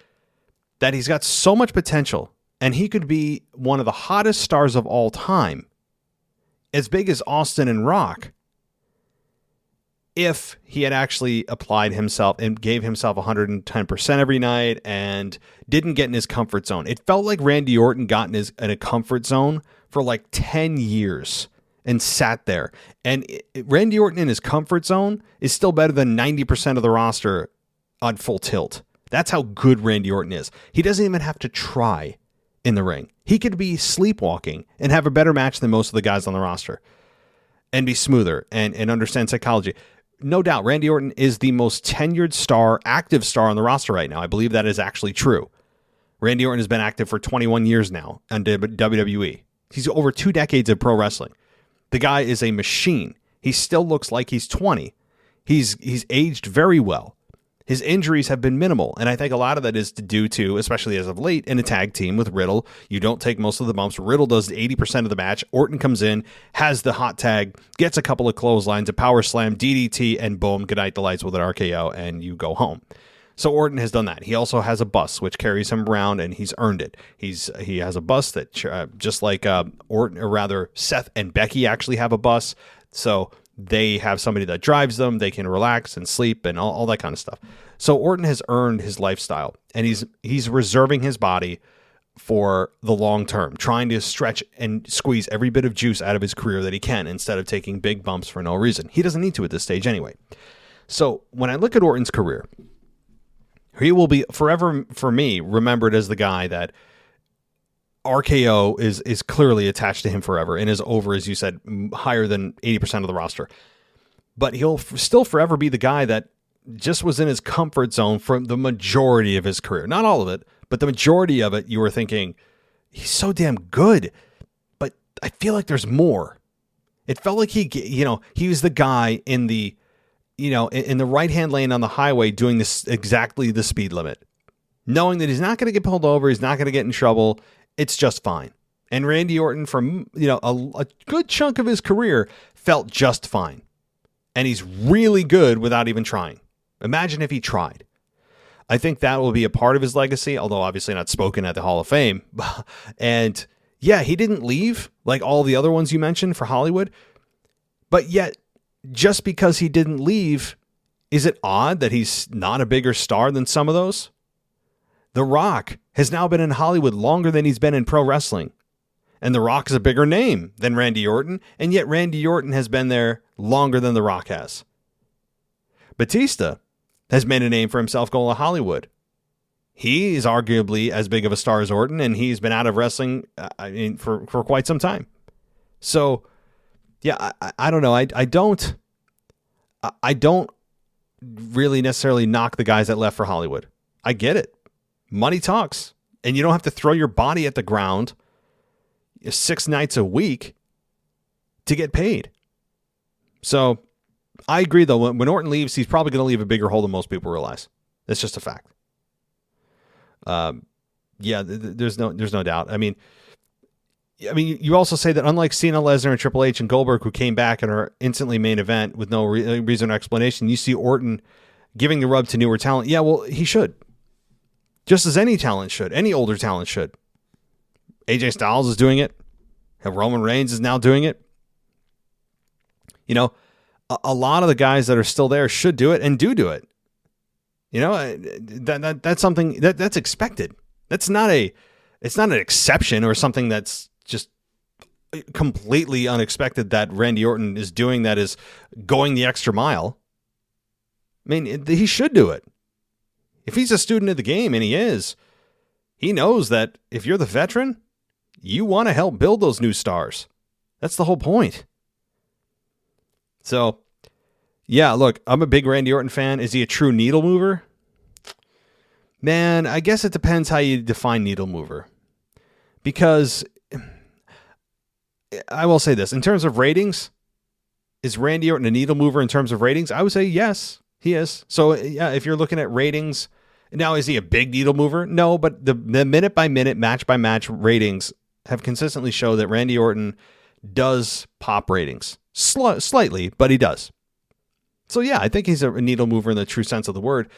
[SPEAKER 4] that he's got so much potential and he could be one of the hottest stars of all time, as big as Austin and Rock, if he had actually applied himself and gave himself 110% every night and didn't get in his comfort zone. It felt like Randy Orton got in a comfort zone for like 10 years and sat there. And Randy Orton in his comfort zone is still better than 90% of the roster on Full Tilt. That's how good Randy Orton is. He doesn't even have to try in the ring. He could be sleepwalking and have a better match than most of the guys on the roster and be smoother and understand psychology. No doubt, Randy Orton is the most tenured star, active star on the roster right now. I believe that is actually true. Randy Orton has been active for 21 years now on WWE. He's over 2 decades of pro wrestling. The guy is a machine. He still looks like he's 20. He's aged very well. His injuries have been minimal, and I think a lot of that is due to, especially as of late, in a tag team with Riddle. You don't take most of the bumps. Riddle does 80% of the match. Orton comes in, has the hot tag, gets a couple of clotheslines, a power slam, DDT, and boom, good night the lights with an RKO, and you go home. So Orton has done that. He also has a bus, which carries him around, and he's earned it. He has a bus that, just like Orton, or rather Seth and Becky actually have a bus, so they have somebody that drives them. They can relax and sleep and all that kind of stuff. So Orton has earned his lifestyle, and he's reserving his body for the long term, trying to stretch and squeeze every bit of juice out of his career that he can instead of taking big bumps for no reason. He doesn't need to at this stage anyway. So when I look at Orton's career, he will be forever, for me, remembered as the guy that RKO is clearly attached to him forever and is over, as you said, higher than 80% of the roster. But he'll still forever be the guy that just was in his comfort zone for the majority of his career. Not all of it, but the majority of it, you were thinking, he's so damn good, but I feel like there's more. It felt like he was the guy in the, in the right-hand lane on the highway doing this exactly the speed limit, knowing that he's not going to get pulled over, he's not going to get in trouble. It's just fine. And Randy Orton, from a good chunk of his career, felt just fine. And he's really good without even trying. Imagine if he tried. I think that will be a part of his legacy, although obviously not spoken at the Hall of Fame. And yeah, he didn't leave like all the other ones you mentioned for Hollywood. But yet, just because he didn't leave, is it odd that he's not a bigger star than some of those? The Rock has now been in Hollywood longer than he's been in pro wrestling. And The Rock is a bigger name than Randy Orton, and yet Randy Orton has been there longer than The Rock has. Batista has made a name for himself going to Hollywood. He is arguably as big of a star as Orton, and he's been out of wrestling for quite some time. So, yeah, I don't know. I don't really necessarily knock the guys that left for Hollywood. I get it. Money talks, and you don't have to throw your body at the ground 6 nights a week to get paid. So I agree, though. When Orton leaves, he's probably going to leave a bigger hole than most people realize. That's just a fact. There's no doubt. I mean, you also say that unlike Cena, Lesnar, and Triple H and Goldberg, who came back and are instantly main event with no reason or explanation, you see Orton giving the rub to newer talent. Yeah, well, he should. Just as any talent should. Any older talent should. AJ Styles is doing it. Roman Reigns is now doing it. A lot of the guys that are still there should do it and do it. That's something that's expected. It's not an exception or something that's just completely unexpected that Randy Orton is doing, that is going the extra mile. I mean, he should do it. If he's a student of the game, and he is, he knows that if you're the veteran, you want to help build those new stars. That's the whole point. So, yeah, look, I'm a big Randy Orton fan. Is he a true needle mover? Man, I guess it depends how you define needle mover. Because I will say this, in terms of ratings, is Randy Orton a needle mover in terms of ratings? I would say yes. He is. So, yeah, if you're looking at ratings, now, is he a big needle mover? No, but the minute-by-minute, match-by-match ratings have consistently shown that Randy Orton does pop ratings. Slightly, but he does. So, yeah, I think he's a needle mover in the true sense of the word.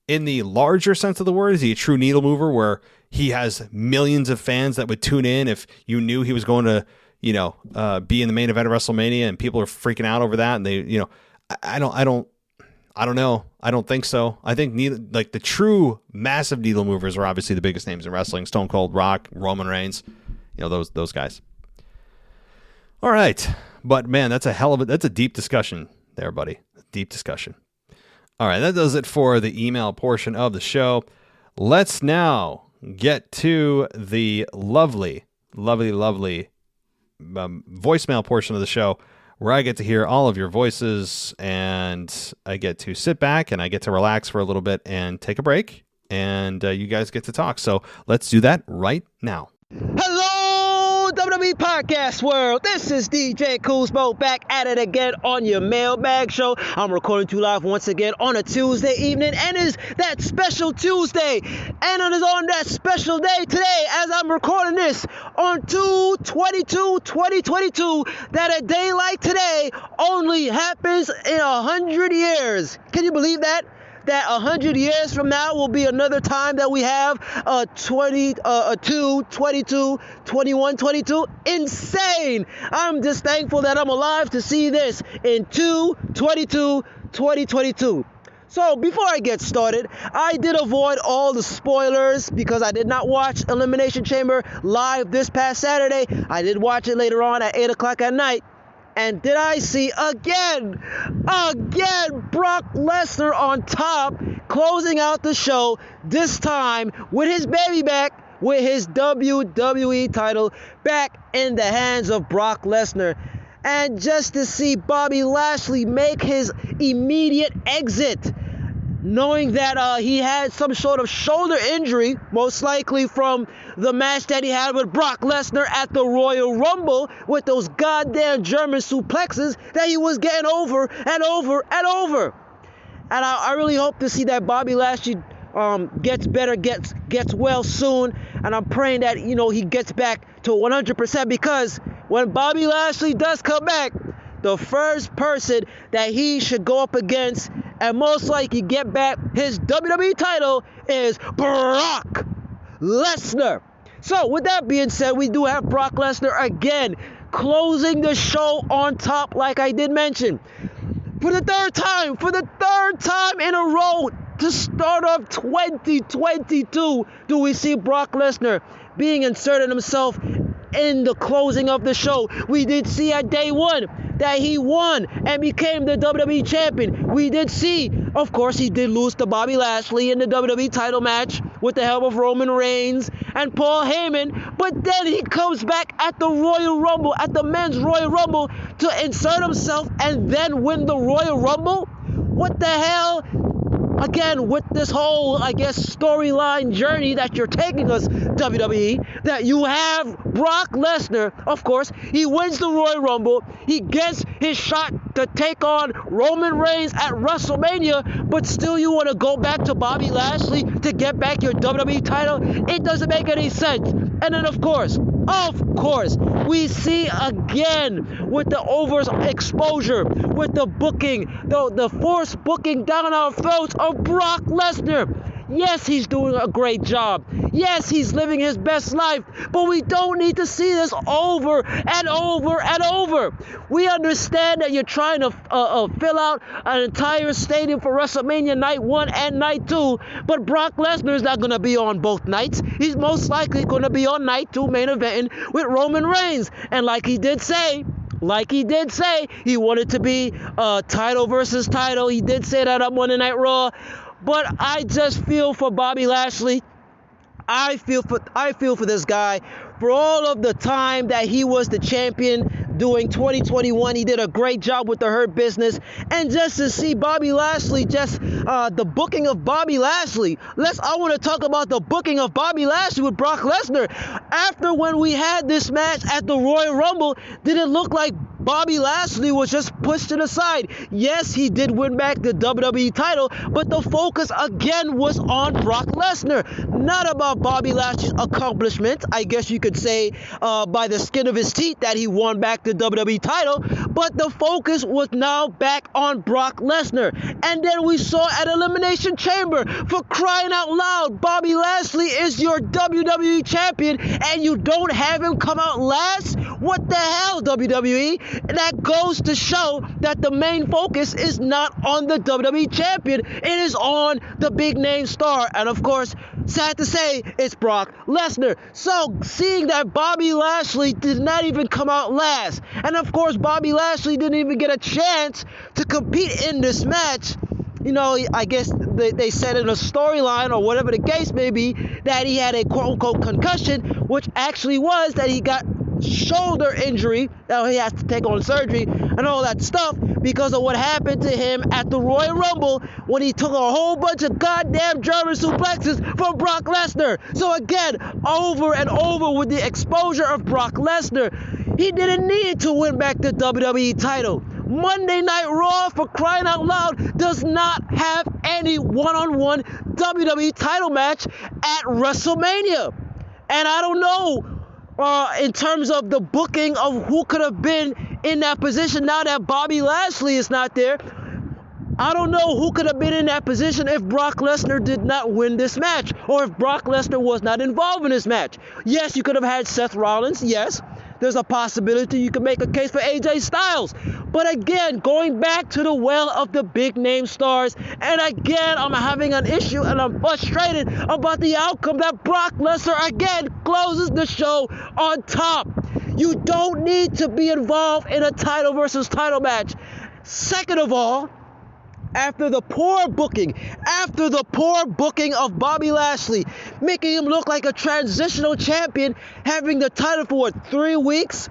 [SPEAKER 4] In the larger sense of the word, is he a true needle mover where he has millions of fans that would tune in if you knew he was going to, be in the main event of WrestleMania, and people are freaking out over that, and they, I don't know. I don't think so. I think the true massive needle movers are obviously the biggest names in wrestling: Stone Cold, Rock, Roman Reigns, those guys. All right, but man, that's a deep discussion there, buddy. Deep discussion. All right, that does it for the email portion of the show. Let's now get to the lovely voicemail portion of the show, where I get to hear all of your voices, and I get to sit back and I get to relax for a little bit and take a break, and you guys get to talk. So let's do that right now.
[SPEAKER 5] Hello, WWE podcast world, this is DJ Kuzmo back at it again on your Mailbag show. I'm recording to you live once again on a Tuesday evening, and it's that special Tuesday, and it is on that special day today as I'm recording this on 2/22/2022 that a day like today only happens in 100 years. Can you believe that? That 100 years from now will be another time that we have 22. Insane. I'm just thankful that I'm alive to see this in 2/22/2022. So before I get started, I did avoid all the spoilers because I did not watch Elimination Chamber live this past Saturday. I did watch it later on at 8 o'clock at night. And did I see again, Brock Lesnar on top, closing out the show, this time with his baby back, with his WWE title back in the hands of Brock Lesnar. And just to see Bobby Lashley make his immediate exit, knowing that he had some sort of shoulder injury, most likely from the match that he had with Brock Lesnar at the Royal Rumble with those goddamn German suplexes that he was getting over and over and over. And I really hope to see that Bobby Lashley gets better, gets well soon. And I'm praying that, he gets back to 100%, because when Bobby Lashley does come back, the first person that he should go up against and most likely get back his WWE title is Brock Lesnar. So with that being said, we do have Brock Lesnar again closing the show on top, like I did mention. For the third time in a row to start off 2022, do we see Brock Lesnar being inserted himself in the closing of the show. We did see at day one that he won and became the WWE champion. We did see, of course, he did lose to Bobby Lashley in the WWE title match with the help of Roman Reigns and Paul Heyman, but then he comes back at the Royal Rumble, at the men's Royal Rumble, to insert himself and then win the Royal Rumble? What the hell? Again, with this whole, storyline journey that you're taking us, WWE, that you have Brock Lesnar, of course, he wins the Royal Rumble, he gets his shot to take on Roman Reigns at WrestleMania, but still you want to go back to Bobby Lashley to get back your WWE title? It doesn't make any sense. And then, of course, we see again with the overexposure, with the booking, the forced booking down our throats of Brock Lesnar. Yes, he's doing a great job. Yes, he's living his best life, but we don't need to see this over and over and over. We understand that you're trying to fill out an entire stadium for WrestleMania Night 1 and Night 2, but Brock Lesnar is not going to be on both nights. He's most likely going to be on Night 2 main eventing with Roman Reigns. And like he did say, he wanted to be title versus title. He did say that on Monday Night Raw. But I just feel for Bobby Lashley. I feel for this guy. For all of the time that he was the champion during 2021, he did a great job with the Hurt Business. And just to see Bobby Lashley, the booking of Bobby Lashley. I want to talk about the booking of Bobby Lashley with Brock Lesnar. After when we had this match at the Royal Rumble, did it look like Bobby Lashley was just pushed to the side? Yes, he did win back the WWE title, but the focus again was on Brock Lesnar. Not about Bobby Lashley's accomplishment, I guess you could say by the skin of his teeth that he won back the WWE title, but the focus was now back on Brock Lesnar. And then we saw at Elimination Chamber, for crying out loud, Bobby Lashley is your WWE champion and you don't have him come out last? What the hell, WWE? That goes to show that the main focus is not on the WWE champion. It is on the big name star. And of course, sad to say, it's Brock Lesnar. So seeing that Bobby Lashley did not even come out last, and of course Bobby Lashley didn't even get a chance to compete in this match, I guess they said in a storyline or whatever the case may be that he had a quote-unquote concussion, which actually was that he got shoulder injury, that he has to take on surgery and all that stuff because of what happened to him at the Royal Rumble when he took a whole bunch of goddamn German suplexes from Brock Lesnar. So again, over and over with the exposure of Brock Lesnar, He didn't need to win back the WWE title. Monday Night Raw, for crying out loud, does not have any one-on-one WWE title match at WrestleMania. And I don't know in terms of the booking of who could have been in that position now that Bobby Lashley is not there. I don't know who could have been in that position if Brock Lesnar did not win this match, or if Brock Lesnar was not involved in this match. Yes, you could have had Seth Rollins. Yes, there's a possibility you could make a case for AJ Styles. But again, going back to the well of the big name stars, and again, I'm having an issue and I'm frustrated about the outcome that Brock Lesnar again closes the show on top. You don't need to be involved in a title versus title match. Second of all, after the poor booking of Bobby Lashley, making him look like a transitional champion, having the title for 3 weeks,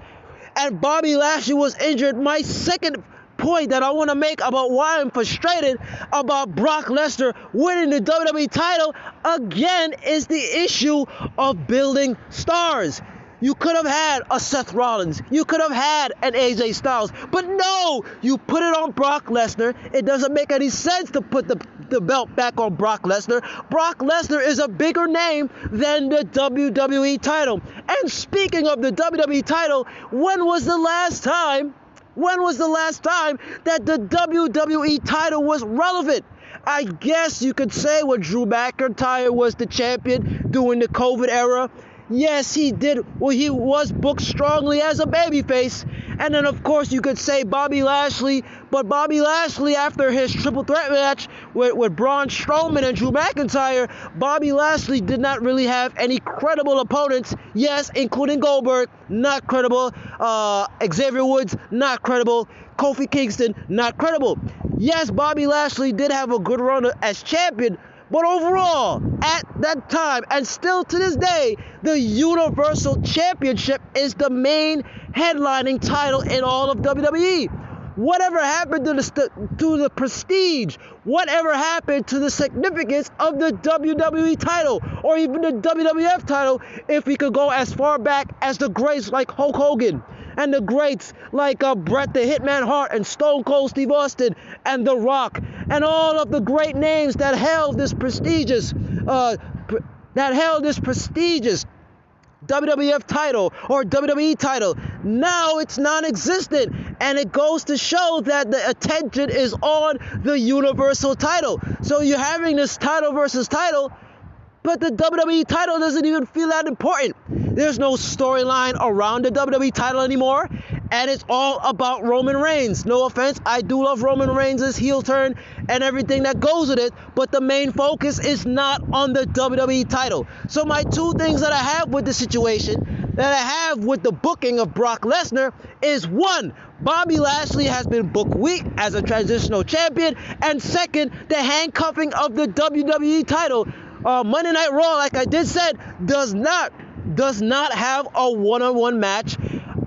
[SPEAKER 5] and Bobby Lashley was injured. My second point that I want to make about why I'm frustrated about Brock Lesnar winning the WWE title again is the issue of building stars. You could have had a Seth Rollins. You could have had an AJ Styles. But no, you put it on Brock Lesnar. It doesn't make any sense to put the belt back on Brock Lesnar. Brock Lesnar is a bigger name than the WWE title. And speaking of the WWE title, when was the last time that the WWE title was relevant? I guess you could say when Drew McIntyre was the champion during the COVID era. Yes, he did. Well, he was booked strongly as a babyface. And then, of course, you could say Bobby Lashley. But Bobby Lashley, after his triple threat match with Braun Strowman and Drew McIntyre, Bobby Lashley did not really have any credible opponents. Yes, including Goldberg, not credible. Xavier Woods, not credible. Kofi Kingston, not credible. Yes, Bobby Lashley did have a good run as champion. But overall, at that time, and still to this day, the Universal Championship is the main headlining title in all of WWE. Whatever happened to the prestige? Whatever happened to the significance of the WWE title, or even the WWF title, if we could go as far back as the greats like Hulk Hogan, and the greats like Bret the Hitman Hart and Stone Cold Steve Austin and The Rock, and all of the great names that held this prestigious WWF title or WWE title. Now it's non-existent, and it goes to show that the attention is on the Universal title. So you're having this title versus title, but the WWE title doesn't even feel that important. There's no storyline around the WWE title anymore, and it's all about Roman Reigns. No offense, I do love Roman Reigns' heel turn and everything that goes with it, but the main focus is not on the WWE title. So my two things that I have with the situation, that I have with the booking of Brock Lesnar, is one, Bobby Lashley has been booked weak as a transitional champion, and second, the handcuffing of the WWE title. Monday Night Raw, like I did said, does not have a one-on-one match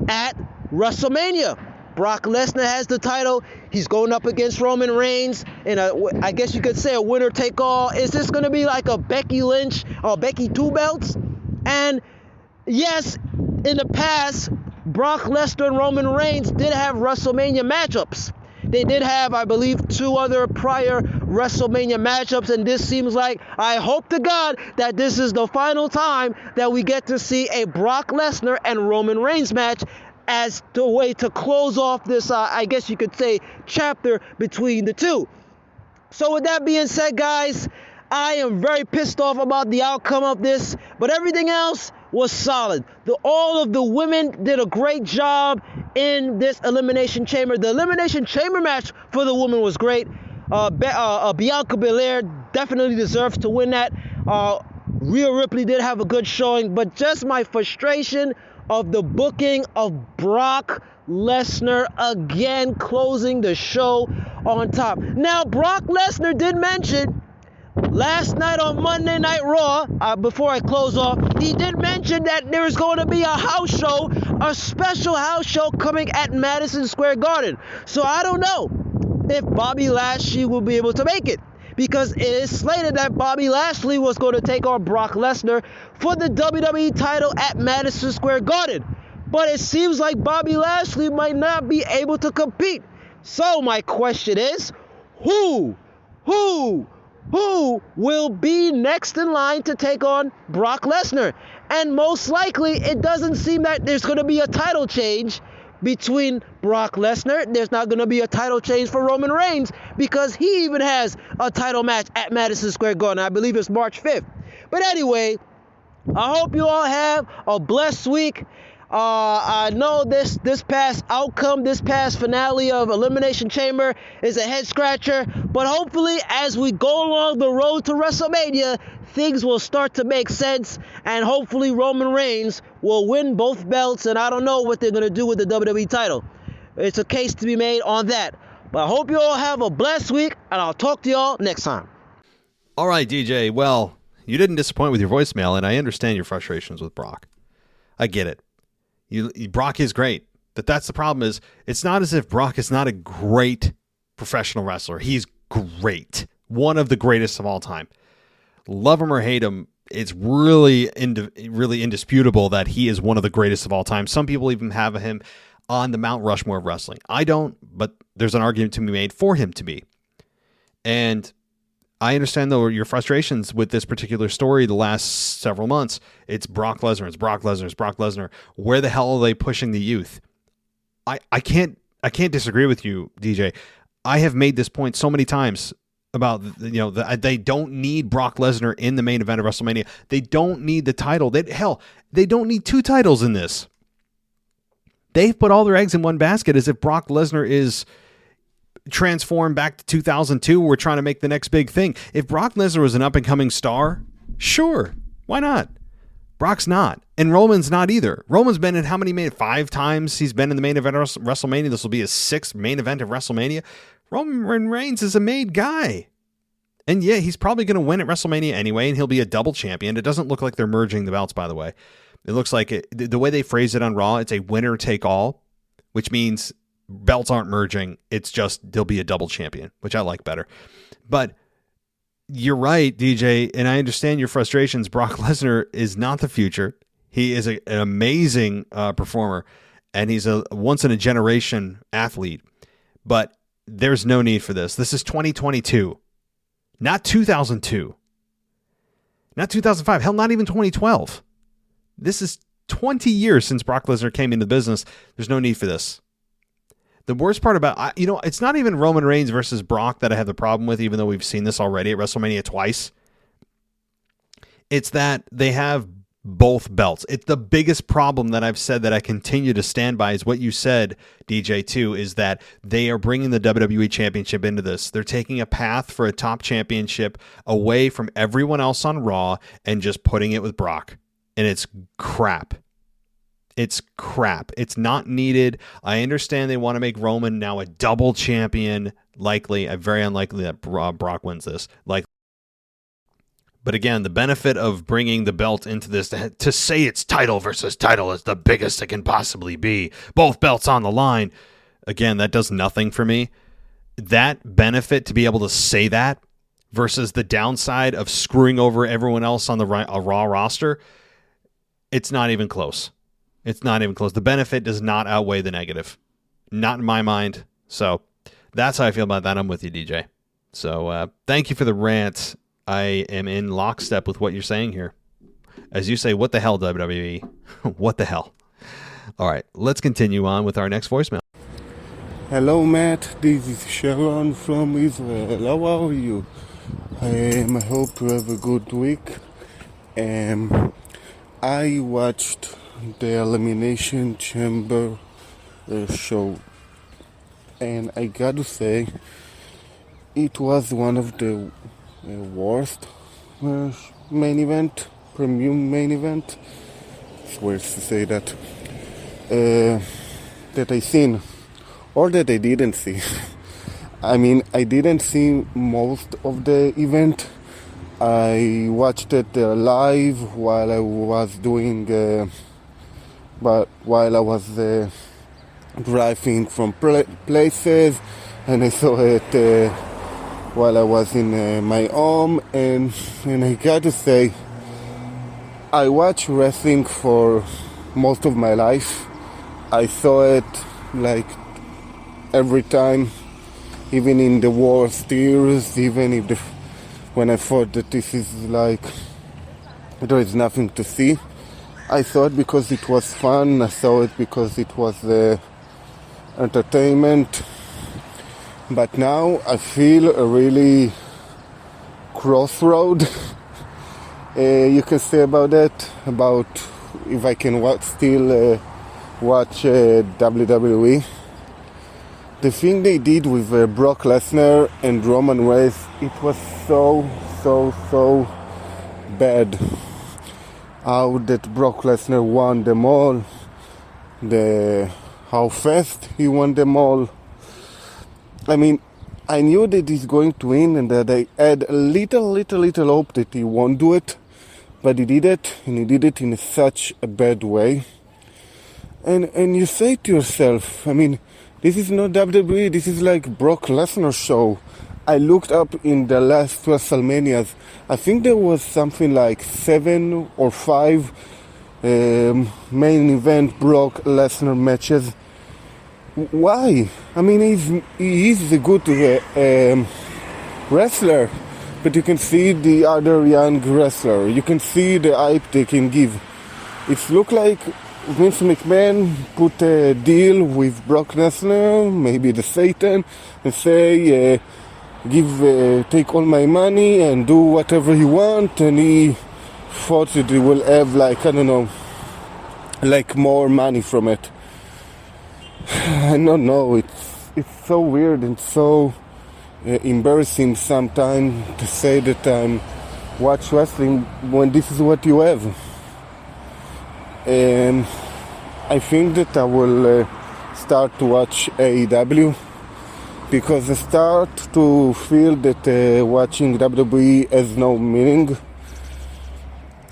[SPEAKER 5] at WrestleMania. Brock Lesnar has the title. He's going up against Roman Reigns in I guess you could say a winner-take-all. Is this going to be like a Becky Lynch or Becky Two Belts? And yes, in the past, Brock Lesnar and Roman Reigns did have WrestleMania matchups. They did have, I believe, 2 other prior WrestleMania matchups, and this seems like, I hope to God, that this is the final time that we get to see a Brock Lesnar and Roman Reigns match as the way to close off this, I guess you could say, chapter between the two. So with that being said, guys, I am very pissed off about the outcome of this, but everything else was solid. All of the women did a great job in this Elimination Chamber. The Elimination Chamber match for the women was great. Bianca Belair definitely deserves to win that. Rhea Ripley did have a good showing, but just my frustration of the booking of Brock Lesnar again closing the show on top. Now, Brock Lesnar did mention last night on Monday Night Raw, before I close off, he did mention that there's going to be a house show, a special house show coming at Madison Square Garden. So I don't know if Bobby Lashley will be able to make it, because it is slated that Bobby Lashley was going to take on Brock Lesnar for the WWE title at Madison Square Garden. but it seems like Bobby Lashley might not be able to compete. So my question is, who will be next in line to take on Brock Lesnar? And most likely, it doesn't seem that there's going to be a title change between Brock Lesnar. There's not going to be a title change for Roman Reigns because he even has a title match at Madison Square Garden. I believe it's March 5th. But anyway, I hope you all have a blessed week. I know this past outcome, this past finale of Elimination Chamber is a head scratcher, but hopefully as we go along the road to WrestleMania, things will start to make sense, and hopefully Roman Reigns will win both belts, and I don't know what they're going to do with the WWE title. It's a case to be made on that. But I hope you all have a blessed week, and I'll talk to y'all next time.
[SPEAKER 4] All right, DJ. Well, you didn't disappoint with your voicemail, and I understand your frustrations with Brock. I get it. Brock is great. But that's the problem is it's not as if Brock is not a great professional wrestler. He's great. One of the greatest of all time. Love him or hate him, it's really indisputable that he is one of the greatest of all time. Some people even have him on the Mount Rushmore of wrestling. I don't, but there's an argument to be made for him to be. And I understand, though, your frustrations with this particular story the last several months. It's Brock Lesnar, it's Brock Lesnar, it's Brock Lesnar. Where the hell are they pushing the youth? I can't disagree with you, DJ. I have made this point so many times about, they don't need Brock Lesnar in the main event of WrestleMania. They don't need the title. They don't need two titles in this. They've put all their eggs in one basket as if Brock Lesnar is transformed back to 2002. We're trying to make the next big thing. If Brock Lesnar was an up-and-coming star, sure, why not? Brock's not, and Roman's not either. Roman's been in how many 5 times he's been in the main event of WrestleMania. This will be his 6th main event of WrestleMania. Roman Reigns is a made guy. And yeah, he's probably going to win at WrestleMania anyway, and he'll be a double champion. It doesn't look like they're merging the belts, by the way. It looks like the way they phrase it on Raw, it's a winner take all, which means belts aren't merging. It's just they'll be a double champion, which I like better. But you're right, DJ, and I understand your frustrations. Brock Lesnar is not the future. He is an amazing performer, and he's a once-in-a-generation athlete. But there's no need for this. This is 2022, not 2002, not 2005, hell, not even 2012. This is 20 years since Brock Lesnar came into the business. There's no need for this. The worst part about, it's not even Roman Reigns versus Brock that I have the problem with, even though we've seen this already at WrestleMania twice. It's that they have both belts. It's the biggest problem that I've said that I continue to stand by is what you said, DJ, too, is that they are bringing the WWE Championship into this. They're taking a path for a top championship away from everyone else on Raw and just putting it with Brock. And it's crap. It's crap. It's not needed. I understand they want to make Roman now a double champion. Likely, very unlikely that Brock wins this. But again, the benefit of bringing the belt into this to say it's title versus title is the biggest it can possibly be. Both belts on the line. Again, that does nothing for me. That benefit to be able to say that versus the downside of screwing over everyone else on the Raw roster, it's not even close. It's not even close. The benefit does not outweigh the negative. Not in my mind. So that's how I feel about that. I'm with you, DJ. So thank you for the rant. I am in lockstep with what you're saying here. As you say, what the hell, WWE? What the hell? All right, let's continue on with our next voicemail.
[SPEAKER 6] Hello, Matt. This is Sharon from Israel. How are you? I hope you have a good week. I watched the Elimination Chamber show, and I gotta say, it was one of the worst main event, premium main event. It's weird to say that I seen, or that I didn't see. I mean, I didn't see most of the event. I watched it live while I was doing, while I was driving from places, and I saw it while I was in my home, and I gotta say, I watch wrestling for most of my life. I saw it like every time, even in the worst years, even if when I thought that this is like there is nothing to see. I saw it because it was fun. I saw it because it was entertainment. But now I feel a really crossroad. You can say about that, about if I can still watch WWE. The thing they did with Brock Lesnar and Roman Reigns, it was so bad. How that Brock Lesnar won them all, how fast he won them all. I mean, I knew that he's going to win and that I had a little hope that he won't do it, but he did it, and he did it in such a bad way. And you say to yourself, I mean, this is not WWE, this is like Brock Lesnar show. I looked up in the last WrestleManias. I think there was something like 7 or 5 main event Brock Lesnar matches. Why? I mean, he is a good wrestler, but you can see the other young wrestler. You can see the hype they can give. It looked like Vince McMahon put a deal with Brock Lesnar, maybe the Satan, and say, take all my money and do whatever he want, and he thought that he will have like, I don't know, like more money from it. I don't know, it's so weird and so embarrassing sometimes to say that I watch wrestling when this is what you have. And I think that I will start to watch AEW, because I start to feel that watching WWE has no meaning.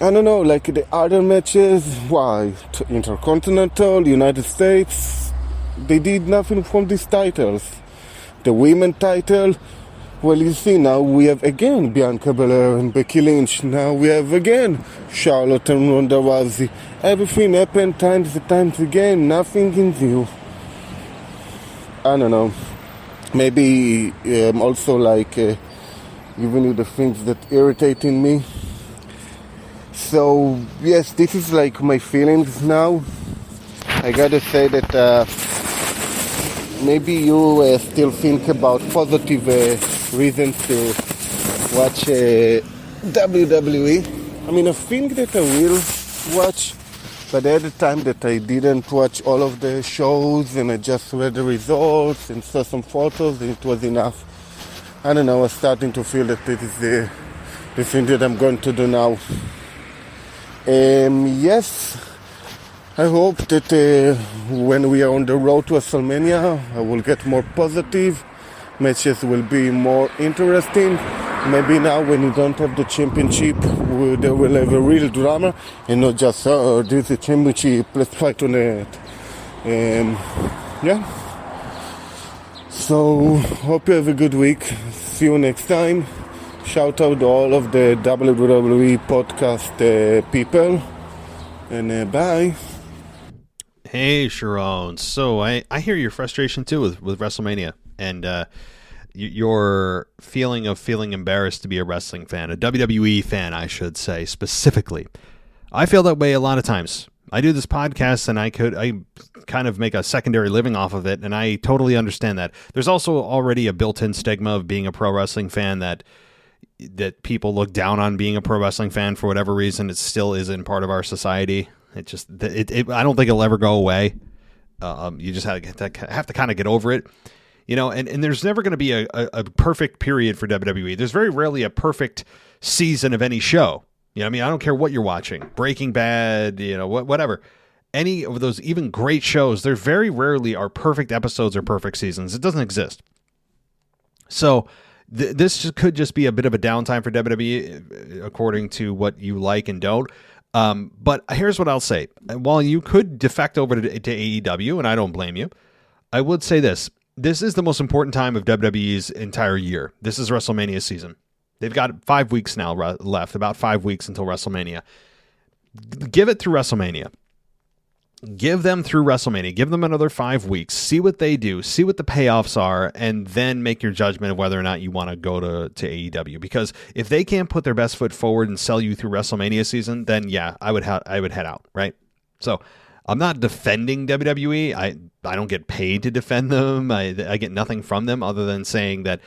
[SPEAKER 6] I don't know, like the other matches, why? Intercontinental, United States, they did nothing from these titles. The women title, well, you see, now we have again Bianca Belair and Becky Lynch. Now we have again Charlotte and Ronda Rousey. Everything happened times and times again, nothing in view. I don't know. Maybe also like giving you the things that irritating me. So yes, this is like my feelings now. I gotta say that maybe you still think about positive reasons to watch WWE. I mean, I think that I will watch, but at the time that I didn't watch all of the shows and I just read the results and saw some photos, and it was enough. I don't know, I was starting to feel that this is the thing that I'm going to do now. Yes, I hope that when we are on the road to WrestleMania, I will get more positive. Matches will be more interesting. Maybe now when you don't have the championship, they will have a real drama and not just, oh, this is the championship, let's fight on it. Yeah. So, hope you have a good week. See you next time. Shout out to all of the WWE podcast people. And bye.
[SPEAKER 4] Hey, Sharon. So I hear your frustration too with WrestleMania, and your feeling embarrassed to be a wrestling fan, a WWE fan, I should say specifically. I feel that way a lot of times. I do this podcast, and I kind of make a secondary living off of it, and I totally understand that. There's also already a built-in stigma of being a pro wrestling fan that people look down on being a pro wrestling fan for whatever reason. It still isn't part of our society. I don't think it'll ever go away. You just have to kind of get over it, you know. And there's never going to be a perfect period for WWE. There's very rarely a perfect season of any show. You know what I mean? I don't care what you're watching, Breaking Bad, you know, whatever. Any of those even great shows, there very rarely are perfect episodes or perfect seasons. It doesn't exist. So this could just be a bit of a downtime for WWE, according to what you like and don't. But here's what I'll say. While you could defect over to AEW, and I don't blame you, I would say this. This is the most important time of WWE's entire year. This is WrestleMania season. They've got 5 weeks now left, about 5 weeks until WrestleMania. Give it through WrestleMania. give them through WrestleMania, give them another 5 weeks, see what they do, see what the payoffs are, and then make your judgment of whether or not you want to go to AEW. Because if they can't put their best foot forward and sell you through WrestleMania season, then yeah, I would head out, right? So I'm not defending WWE. I don't get paid to defend them. I get nothing from them other than saying that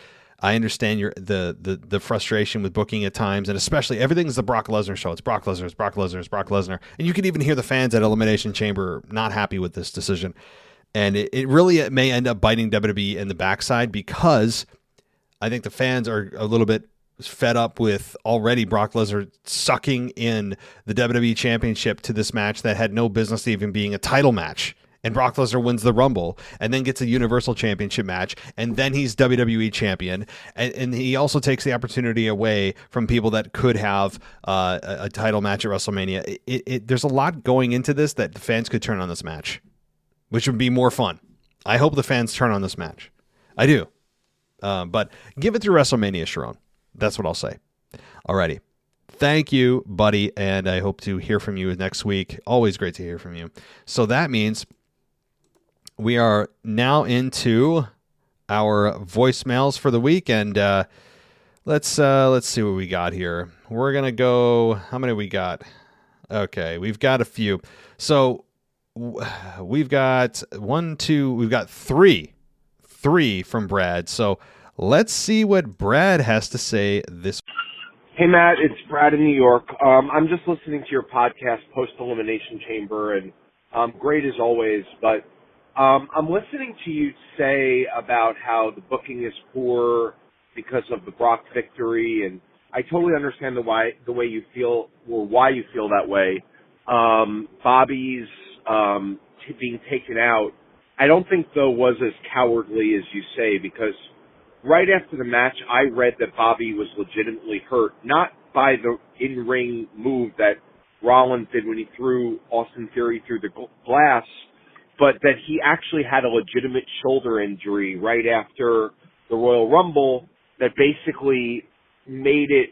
[SPEAKER 4] I understand the frustration with booking at times, and especially everything's the Brock Lesnar show. It's Brock Lesnar, it's Brock Lesnar, it's Brock Lesnar. And you can even hear the fans at Elimination Chamber not happy with this decision. And it really may end up biting WWE in the backside, because I think the fans are a little bit fed up with already Brock Lesnar sucking in the WWE Championship to this match that had no business even being a title match. And Brock Lesnar wins the Rumble and then gets a Universal Championship match, and then he's WWE Champion. And he also takes the opportunity away from people that could have a title match at WrestleMania. There's a lot going into this that the fans could turn on this match, which would be more fun. I hope the fans turn on this match. I do. But give it through WrestleMania, Sharon. That's what I'll say. Alrighty. Thank you, buddy, and I hope to hear from you next week. Always great to hear from you. So that means we are now into our voicemails for the week, and let's see what we got here. We're gonna go. How many we got? Okay, we've got a few. So we've got we've got three from Brad. So let's see what Brad has to say this.
[SPEAKER 7] Hey, Matt, it's Brad in New York. I'm just listening to your podcast, Post-Elimination Chamber, and great as always, but I'm listening to you say about how the booking is poor because of the Brock victory, and I totally understand the way you feel, or why you feel that way. Bobby's being taken out, I don't think, though, was as cowardly as you say, because right after the match, I read that Bobby was legitimately hurt, not by the in-ring move that Rollins did when he threw Austin Theory through the glass, but that he actually had a legitimate shoulder injury right after the Royal Rumble that basically made it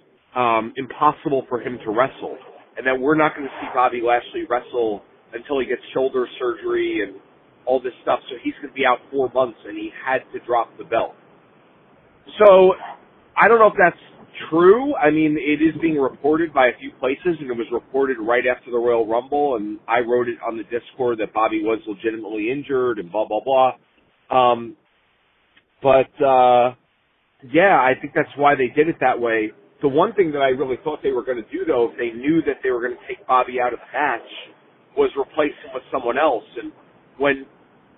[SPEAKER 7] impossible for him to wrestle, and that we're not going to see Bobby Lashley wrestle until he gets shoulder surgery and all this stuff, so he's going to be out 4 months, and he had to drop the belt. So, I don't know if that's true. I mean, it is being reported by a few places, and it was reported right after the Royal Rumble, and I wrote it on the Discord that Bobby was legitimately injured and blah, blah, blah. Yeah, I think that's why they did it that way. The one thing that I really thought they were going to do, though, if they knew that they were going to take Bobby out of the match, was replace him with someone else. And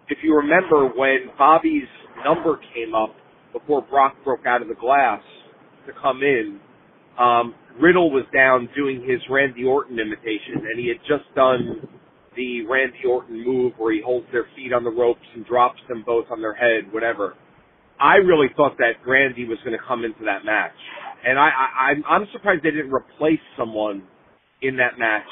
[SPEAKER 7] if you remember, when Bobby's number came up before Brock broke out of the glass to come in, Riddle was down doing his Randy Orton imitation, and he had just done the Randy Orton move where he holds their feet on the ropes and drops them both on their head, whatever. I really thought that Randy was going to come into that match. And I'm surprised they didn't replace someone in that match.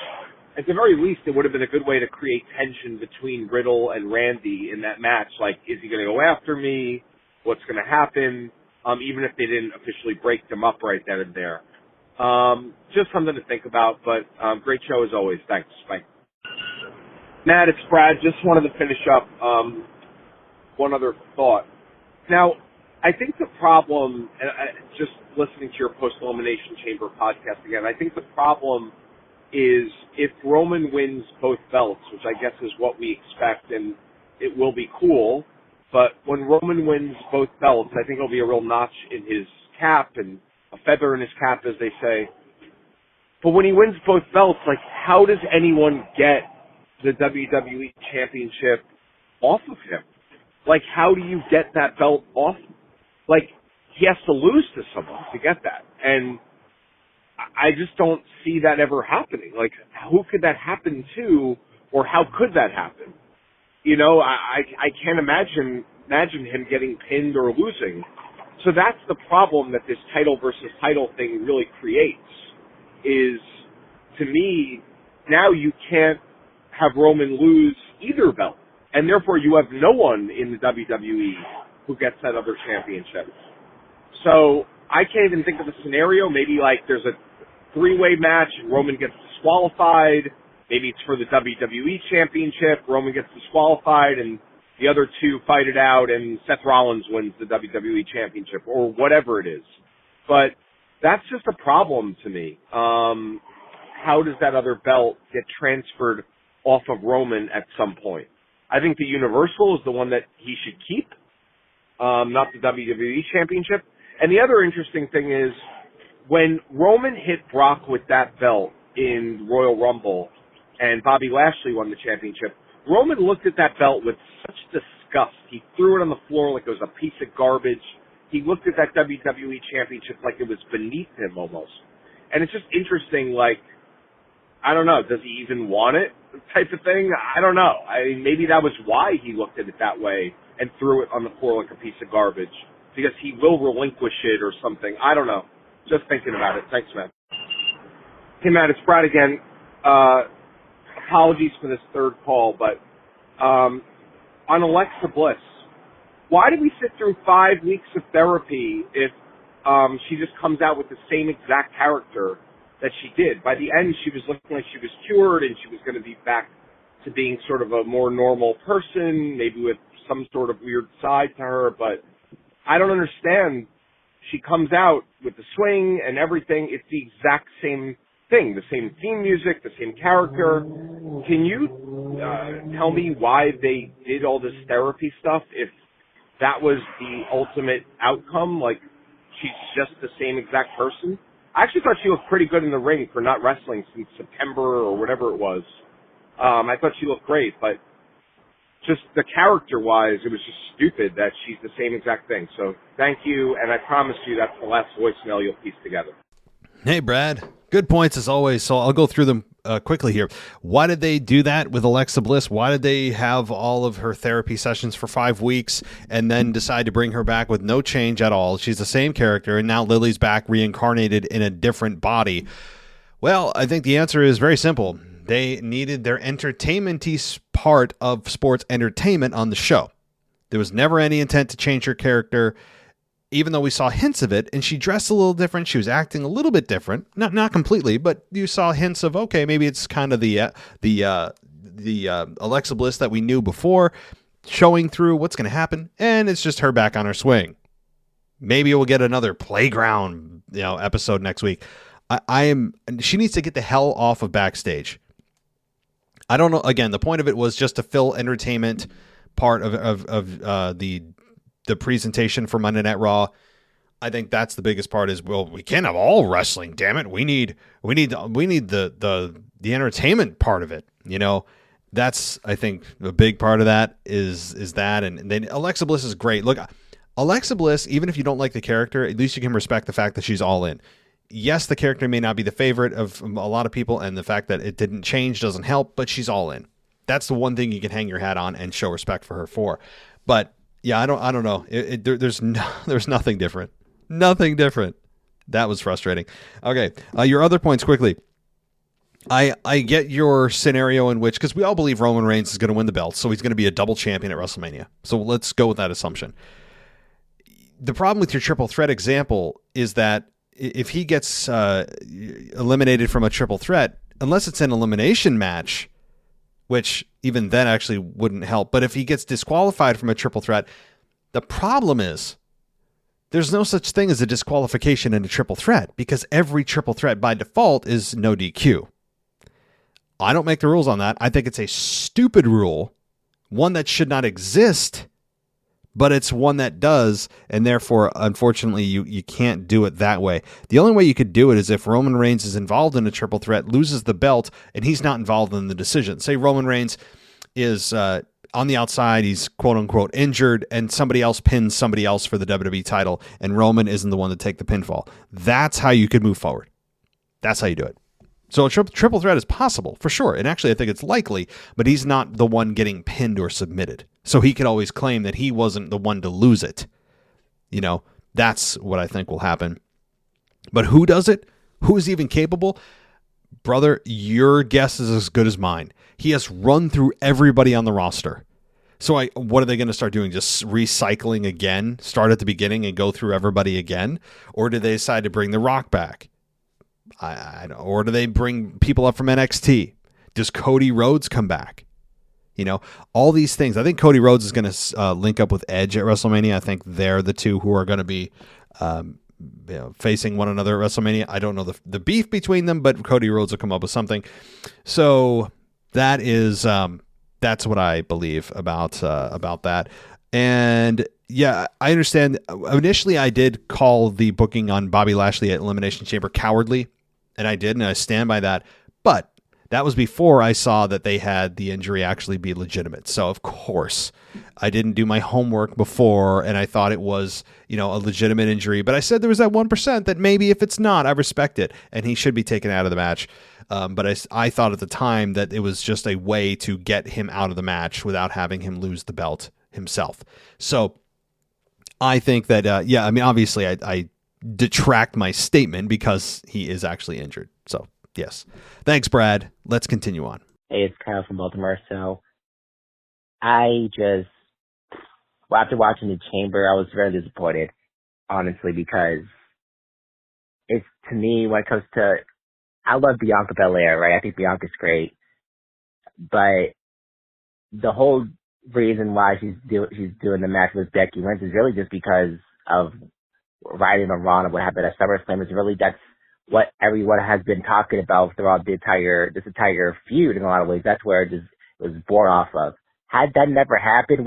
[SPEAKER 7] At the very least, it would have been a good way to create tension between Riddle and Randy in that match. Like, is he going to go after me? What's going to happen? Even if they didn't officially break them up right then and there. Just something to think about, but great show as always. Thanks. Bye. Matt, it's Brad. Just wanted to finish up one other thought. Now, I think the problem, just listening to your Post-Elimination Chamber podcast again, I think the problem is if Roman wins both belts, which I guess is what we expect, and it will be cool, but when Roman wins both belts, I think it'll be a real notch in his cap and a feather in his cap, as they say. But when he wins both belts, like, how does anyone get the WWE Championship off of him? Like, how do you get that belt off? Like, he has to lose to someone to get that. And I just don't see that ever happening. Like, who could that happen to, or how could that happen? You know, I can't imagine him getting pinned or losing. So that's the problem that this title versus title thing really creates, is, to me, now you can't have Roman lose either belt. And therefore you have no one in the WWE who gets that other championship. So I can't even think of a scenario. Maybe like there's a 3-way match and Roman gets disqualified maybe it's for the WWE Championship. Roman gets disqualified, and the other two fight it out, and Seth Rollins wins the WWE Championship, or whatever it is. But that's just a problem to me. How does that other belt get transferred off of Roman at some point? I think the Universal is the one that he should keep, not the WWE Championship. And the other interesting thing is, when Roman hit Brock with that belt in Royal Rumble and Bobby Lashley won the championship, Roman looked at that belt with such disgust. He threw it on the floor like it was a piece of garbage. He looked at that WWE championship like it was beneath him almost. And it's just interesting, like, I don't know, does he even want it type of thing? I don't know. I mean, maybe that was why he looked at it that way and threw it on the floor like a piece of garbage, because he will relinquish it or something. I don't know. Just thinking about it. Thanks, man. Hey, Matt, it's Brad again. Apologies for this third call, but on Alexa Bliss, why did we sit through 5 weeks of therapy if she just comes out with the same exact character that she did? By the end, she was looking like she was cured and she was going to be back to being sort of a more normal person, maybe with some sort of weird side to her, but I don't understand. She comes out with the swing and everything. It's the exact same thing, the same theme music, the same character. Can you tell me why they did all this therapy stuff if that was the ultimate outcome? Like, she's just the same exact person? I actually thought she looked pretty good in the ring for not wrestling since September or whatever it was. I thought she looked great, but just the character-wise, it was just stupid that she's the same exact thing. So thank you, and I promise you that's the last voicemail you'll piece together.
[SPEAKER 4] Hey, Brad. Good points as always. So I'll go through them quickly here. Why did they do that with Alexa Bliss? Why did they have all of her therapy sessions for 5 weeks and then decide to bring her back with no change at all? She's the same character, and now Lily's back reincarnated in a different body. Well, I think the answer is very simple. They needed their entertainment-y part of sports entertainment on the show. There was never any intent to change her character, even though we saw hints of it, and she dressed a little different. She was acting a little bit different, not completely, but you saw hints of, okay, maybe it's kind of the Alexa Bliss that we knew before, showing through what's going to happen, and it's just her back on her swing. Maybe we'll get another playground, episode next week. She needs to get the hell off of backstage. I don't know. Again, the point of it was just to fill entertainment part of the presentation for Monday Night Raw. I think that's the biggest part. Is, well, we can't have all wrestling. Damn it, we need the entertainment part of it. That's, I think, a big part of that is that. And then Alexa Bliss is great. Look, Alexa Bliss, even if you don't like the character, at least you can respect the fact that she's all in. Yes, the character may not be the favorite of a lot of people, and the fact that it didn't change doesn't help, but she's all in. That's the one thing you can hang your hat on and show respect for her for. But yeah, I don't know. There's nothing different. Nothing different. That was frustrating. Okay, your other points quickly. I get your scenario in which, because we all believe Roman Reigns is going to win the belt, so he's going to be a double champion at WrestleMania. So let's go with that assumption. The problem with your triple threat example is that if he gets eliminated from a triple threat, unless it's an elimination match, which even then actually wouldn't help, but if he gets disqualified from a triple threat, the problem is there's no such thing as a disqualification in a triple threat, because every triple threat by default is no DQ. I don't make the rules on that. I think it's a stupid rule, one that should not exist, but it's one that does, and therefore, unfortunately, you can't do it that way. The only way you could do it is if Roman Reigns is involved in a triple threat, loses the belt, and he's not involved in the decision. Say Roman Reigns is on the outside, he's quote-unquote injured, and somebody else pins somebody else for the WWE title, and Roman isn't the one to take the pinfall. That's how you could move forward. That's how you do it. So a triple threat is possible, for sure. And actually, I think it's likely, but he's not the one getting pinned or submitted. So he could always claim that he wasn't the one to lose it. That's what I think will happen. But who does it? Who is even capable? Brother, your guess is as good as mine. He has run through everybody on the roster. So what are they going to start doing? Just recycling again? Start at the beginning and go through everybody again? Or do they decide to bring The Rock back? I don't. Or do they bring people up from NXT? Does Cody Rhodes come back? You know, all these things. I think Cody Rhodes is going to link up with Edge at WrestleMania. I think they're the two who are going to be facing one another at WrestleMania. I don't know the beef between them, but Cody Rhodes will come up with something. So that is that's what I believe about that. And yeah, I understand. Initially, I did call the booking on Bobby Lashley at Elimination Chamber cowardly, and I did, and I stand by that. But that was before I saw that they had the injury actually be legitimate. So, of course, I didn't do my homework before, and I thought it was, a legitimate injury. But I said there was that 1% that maybe if it's not, I respect it, and he should be taken out of the match. But I thought at the time that it was just a way to get him out of the match without having him lose the belt himself. So I think that, obviously I detract my statement because he is actually injured. So, yes. Thanks, Brad. Let's continue on.
[SPEAKER 8] Hey, it's Kyle from Baltimore. So after watching the Chamber, I was very disappointed, honestly, because it's, to me, when it comes to, I love Bianca Belair, right? I think Bianca's great, but the whole reason why she's doing the match with Becky Lynch is really just because of riding on Ronda, what happened at SummerSlam. Is really, that's what everyone has been talking about throughout this entire feud in a lot of ways. That's where it was born off of. Had that never happened,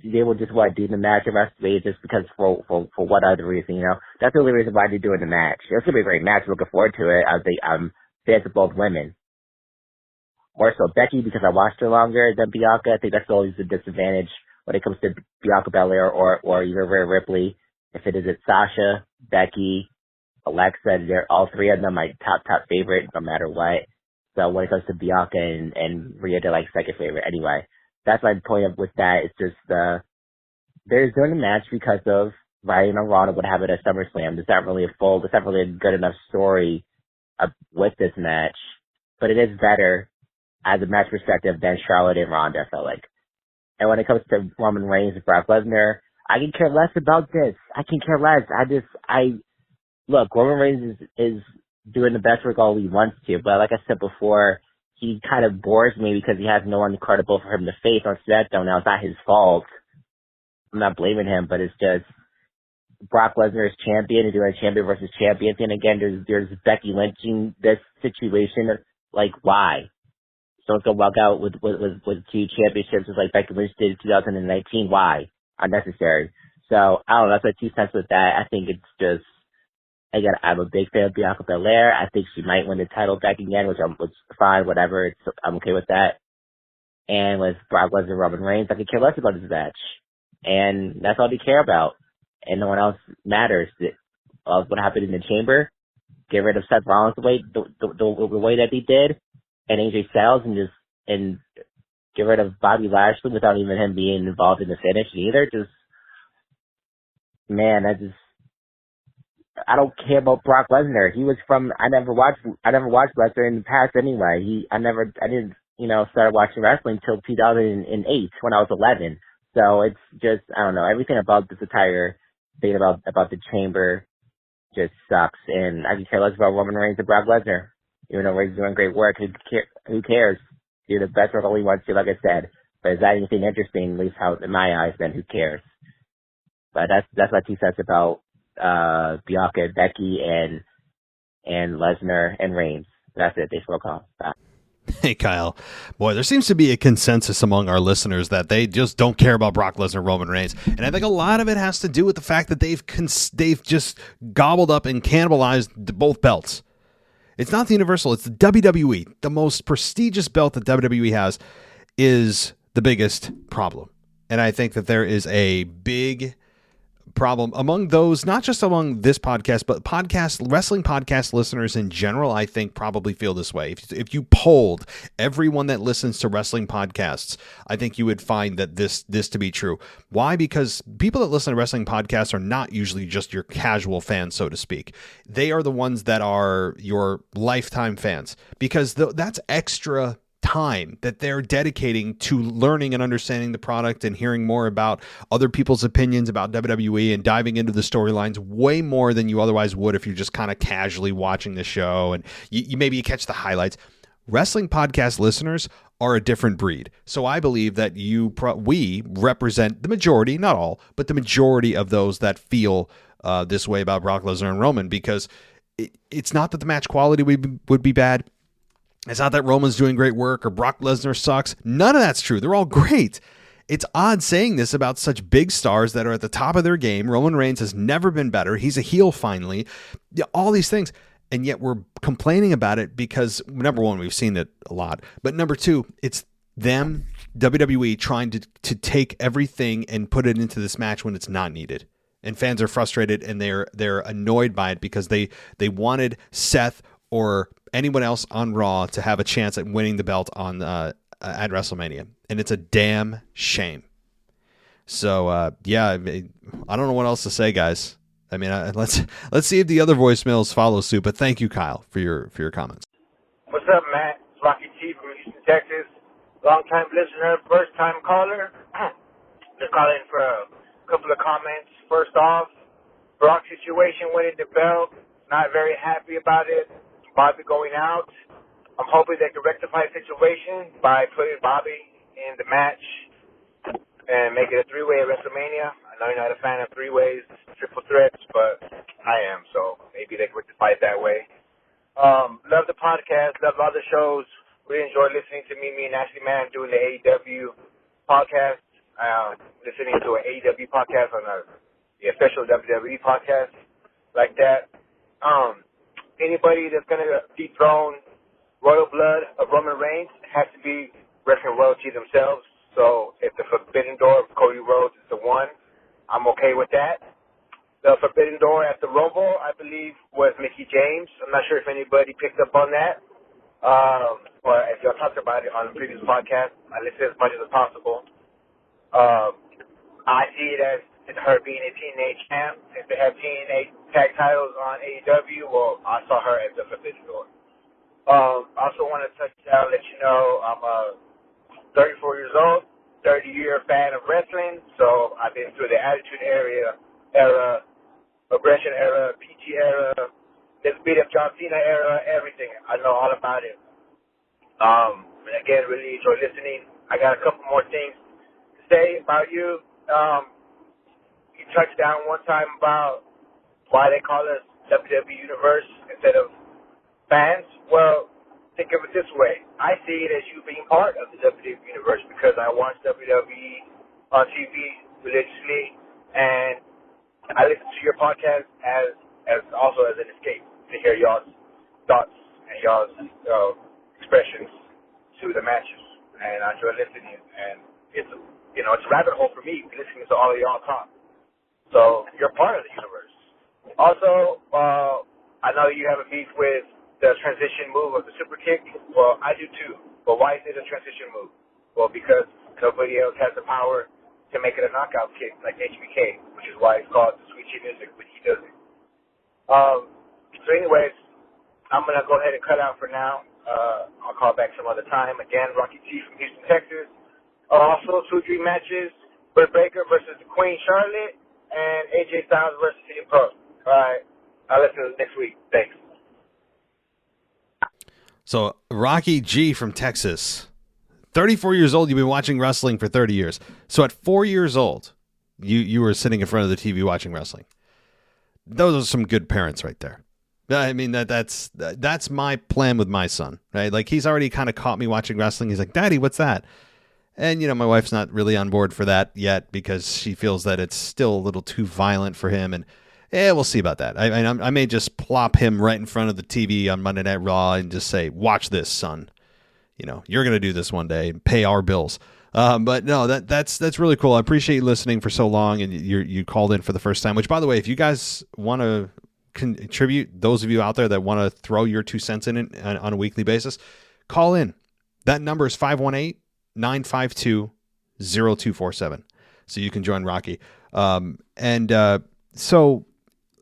[SPEAKER 8] they will just want to do the match at WrestleMania just because for what other reason, That's the only reason why they're doing the match. It's going to be a great match. Looking forward to it. I'm fans of both women. More so Becky because I watched her longer than Bianca. I think that's always a disadvantage when it comes to Bianca Belair or even Rhea Ripley. If it is Sasha, Becky, Alexa, they're all three of them my top favorite no matter what. So when it comes to Bianca and Rhea, they're like second favorite anyway. That's my point with that. It's just they're doing the match because of riding on Ronda would have it at SummerSlam. It's not really a good enough story with this match, but it is better as a match perspective than Charlotte and Ronda, I feel like. And when it comes to Roman Reigns and Brock Lesnar, I can care less about this. I can care less. Look, Roman Reigns is doing the best work all he wants to, but like I said before, he kind of bores me because he has no one credible for him to face on SmackDown. Now, it's not his fault. I'm not blaming him, but it's just Brock Lesnar is champion and doing a champion versus champion thing. Again, there's Becky lynching this situation. Like, why? Someone's going to walk out with two championships just like Becky Lynch did in 2019. Why? Unnecessary. So, I don't know. That's my 2 cents with that. I think it's just, again, I'm a big fan of Bianca Belair. I think she might win the title back again, which is fine, whatever. I'm okay with that. And with Brock Lesnar and Roman Reigns, I could care less about this match. And that's all they care about. And no one else matters. What happened in the Chamber, get rid of Seth Rollins the way that they did, and AJ Styles, and get rid of Bobby Lashley without even him being involved in the finish either. I don't care about Brock Lesnar. I never watched Lesnar in the past anyway. I didn't start watching wrestling until 2008 when I was 11. So it's just, I don't know, everything about this entire thing about the Chamber just sucks. And I can care less about Roman Reigns and Brock Lesnar. Even though Reigns is doing great work, who cares? Do the best work all he wants to, like I said. But is that anything interesting, at least how in my eyes, then who cares? But that's my 2 cents about Bianca, Becky, and Lesnar and Reigns. That's it. Thanks for the call. Bye.
[SPEAKER 4] Hey, Kyle. Boy, there seems to be a consensus among our listeners that they just don't care about Brock Lesnar, Roman Reigns. And I think a lot of it has to do with the fact that they've just gobbled up and cannibalized both belts. It's not the Universal, it's the WWE. The most prestigious belt that WWE has is the biggest problem. And I think that there is a big problem among those, not just among this podcast, but wrestling podcast listeners in general. I think probably feel this way. If you polled everyone that listens to wrestling podcasts, I think you would find that this to be true. Why? Because people that listen to wrestling podcasts are not usually just your casual fans, so to speak. They are the ones that are your lifetime fans, because that's extra time that they're dedicating to learning and understanding the product and hearing more about other people's opinions about WWE and diving into the storylines way more than you otherwise would if you're just kind of casually watching the show and you maybe you catch the highlights. Wrestling podcast listeners are a different breed. So I believe that we represent the majority, not all, but the majority of those that feel this way about Brock Lesnar and Roman, because it's not that the match quality would be bad. It's not that Roman's doing great work or Brock Lesnar sucks. None of that's true. They're all great. It's odd saying this about such big stars that are at the top of their game. Roman Reigns has never been better. He's a heel finally. All these things. And yet we're complaining about it because, number one, we've seen it a lot. But number two, it's them, WWE, trying to take everything and put it into this match when it's not needed. And fans are frustrated and they're annoyed by it because they wanted Seth or anyone else on Raw to have a chance at winning the belt on at WrestleMania. And it's a damn shame. So, I don't know what else to say, guys. I mean, let's see if the other voicemails follow suit. But thank you, Kyle, for your comments.
[SPEAKER 9] What's up, Matt? It's Rocky T from Houston, Texas. Long-time listener, first-time caller. Just calling for a couple of comments. First off, Brock's situation winning the belt. Not very happy about it. Bobby going out. I'm hoping they can rectify the situation by putting Bobby in the match and make it a three-way at WrestleMania. I know you're not a fan of three-ways, triple threats, but I am, so maybe they can rectify it that way. Love the podcast, love all the shows. Really enjoy listening to me and Ashley Man doing the AEW podcast. Listening to an AEW podcast on the official WWE podcast like that. Anybody that's going to dethrone royal blood of Roman Reigns has to be wrestling royalty themselves. So if the Forbidden Door of Cody Rhodes is the one, I'm okay with that. The Forbidden Door at the Rumble, I believe, was Mickie James. I'm not sure if anybody picked up on that. But as y'all talked about it on the previous podcast, I listened as much as possible. I see it as her being a teenage champ. If they have TNA tag titles on AEW, well, I saw her as the Forbidden Door. Also want to touch down, let you know, I'm 34 years old, 30-year fan of wrestling, so I've been through the Attitude Era, Aggression Era, PT Era, this beat up John Cena era, everything. I know all about it. And again, really enjoy listening. I got a couple more things to say about you. You touched down one time about why they call us WWE Universe instead of fans. Well, think of it this way. I see it as you being part of the WWE Universe because I watch WWE on TV religiously, and I listen to your podcast as also as an escape to hear y'all's thoughts and y'all's expressions to the matches. And I enjoy listening, and it's a rabbit hole for me listening to all of y'all talk. So you're part of the universe. Also, I know you have a beef with the transition move of the super kick. Well, I do too. But why is it a transition move? Well, because nobody else has the power to make it a knockout kick like HBK, which is why it's called the Sweet Chin Music, but he doesn't. So anyways, I'm going to go ahead and cut out for now. I'll call back some other time. Again, Rocky T from Houston, Texas. Also, 2 dream matches, Britt Baker versus the Queen Charlotte, and AJ Styles versus CM Punk. All right. I'll listen next week. Thanks.
[SPEAKER 4] So, Rocky G from Texas, 34 years old. You've been watching wrestling for 30 years. So, at 4 years old, you were sitting in front of the TV watching wrestling. Those are some good parents right there. I mean, that's my plan with my son, right? Like, he's already kind of caught me watching wrestling. He's like, Daddy, what's that? And, my wife's not really on board for that yet because she feels that it's still a little too violent for him. And we'll see about that. I may just plop him right in front of the TV on Monday Night Raw and just say, watch this, son. You're going to do this one day and pay our bills. But no, that's really cool. I appreciate you listening for so long, and you called in for the first time, which, by the way, if you guys want to contribute, those of you out there that want to throw your 2 cents in it on a weekly basis, call in. That number is 518-952-0247. So you can join Rocky. So,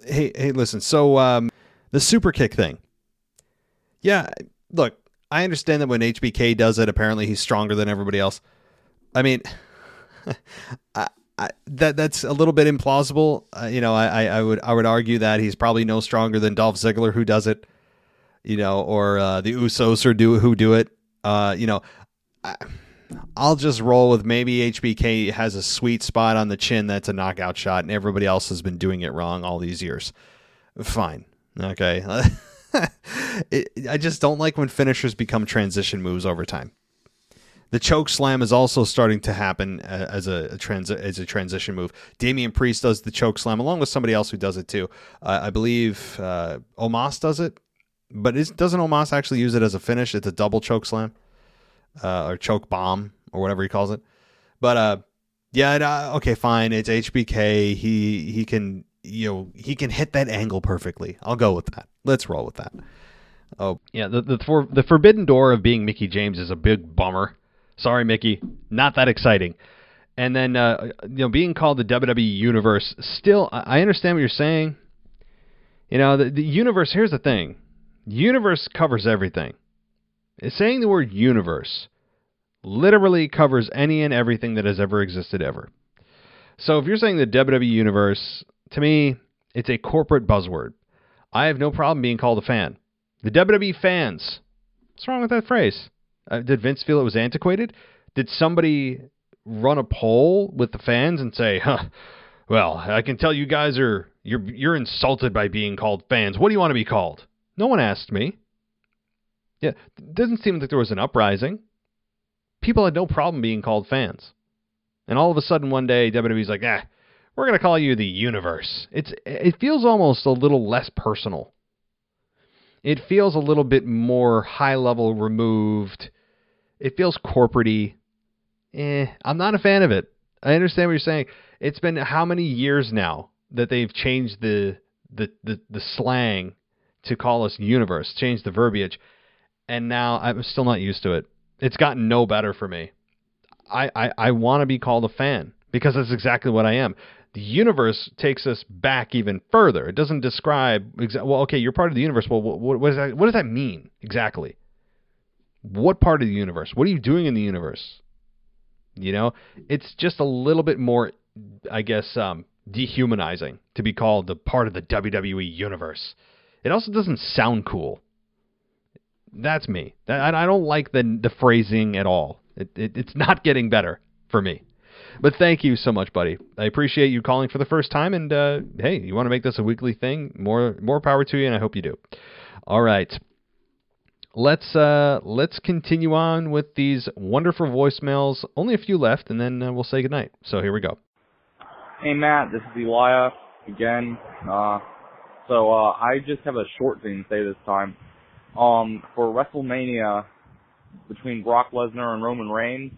[SPEAKER 4] hey, listen. So, the super kick thing. Yeah, look, I understand that when HBK does it, apparently he's stronger than everybody else. I mean, that's a little bit implausible. I would argue that he's probably no stronger than Dolph Ziggler, who does it, or the Usos who do it. I'll just roll with maybe HBK has a sweet spot on the chin that's a knockout shot, and everybody else has been doing it wrong all these years. Fine. Okay. I just don't like when finishers become transition moves over time. The choke slam is also starting to happen as a transition move. Damian Priest does the choke slam along with somebody else who does it too. I believe Omos does it, but doesn't Omos actually use it as a finish? It's a double choke slam or choke bomb or whatever he calls it. But okay, fine. It's HBK. He can hit that angle perfectly. I'll go with that. Let's roll with that. Oh yeah, the forbidden door of being Mickie James is a big bummer. Sorry, Mickey, not that exciting. And then being called the WWE Universe. Still, I understand what you're saying. The universe. Here's the thing: universe covers everything. Saying the word universe literally covers any and everything that has ever existed ever. So if you're saying the WWE Universe, to me, it's a corporate buzzword. I have no problem being called a fan. The WWE fans. What's wrong with that phrase? Did Vince feel it was antiquated? Did somebody run a poll with the fans and say, well, I can tell you guys you're insulted by being called fans. What do you want to be called? No one asked me. Yeah, it doesn't seem like there was an uprising. People had no problem being called fans. And all of a sudden one day, WWE's like, we're going to call you the Universe. It feels almost a little less personal. It feels a little bit more high-level removed. It feels corporate-y. I'm not a fan of it. I understand what you're saying. It's been how many years now that they've changed the slang to call us Universe, changed the verbiage, and now I'm still not used to it. It's gotten no better for me. I want to be called a fan because that's exactly what I am. The universe takes us back even further. It doesn't describe, okay, you're part of the universe. Well, what does that mean exactly? What part of the universe? What are you doing in the universe? It's just a little bit more, I guess, dehumanizing to be called the part of the WWE universe. It also doesn't sound cool. That's me. I don't like the phrasing at all. It's not getting better for me. But thank you so much, buddy. I appreciate you calling for the first time. And hey, you want to make this a weekly thing? More power to you, and I hope you do. All right. Let's continue on with these wonderful voicemails. Only a few left, and then we'll say goodnight. So here we go.
[SPEAKER 10] Hey, Matt. This is Elias again. So I just have a short thing to say this time. For WrestleMania between Brock Lesnar and Roman Reigns,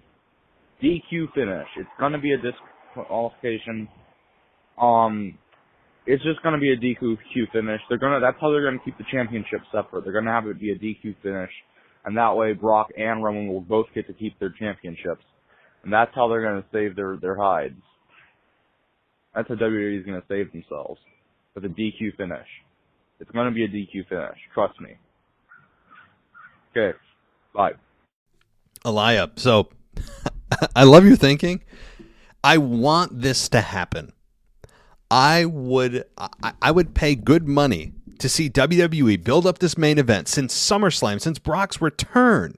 [SPEAKER 10] DQ finish. It's going to be a disqualification. It's just going to be a DQ finish. That's how they're going to keep the championship separate. They're going to have it be a DQ finish, and that way Brock and Roman will both get to keep their championships. And that's how they're going to save their hides. That's how WWE is going to save themselves, with a DQ finish. It's going to be a DQ finish. Trust me. Okay. Bye.
[SPEAKER 4] Elia, so I love your thinking. I want this to happen. I would pay good money to see WWE build up this main event since SummerSlam, since Brock's return,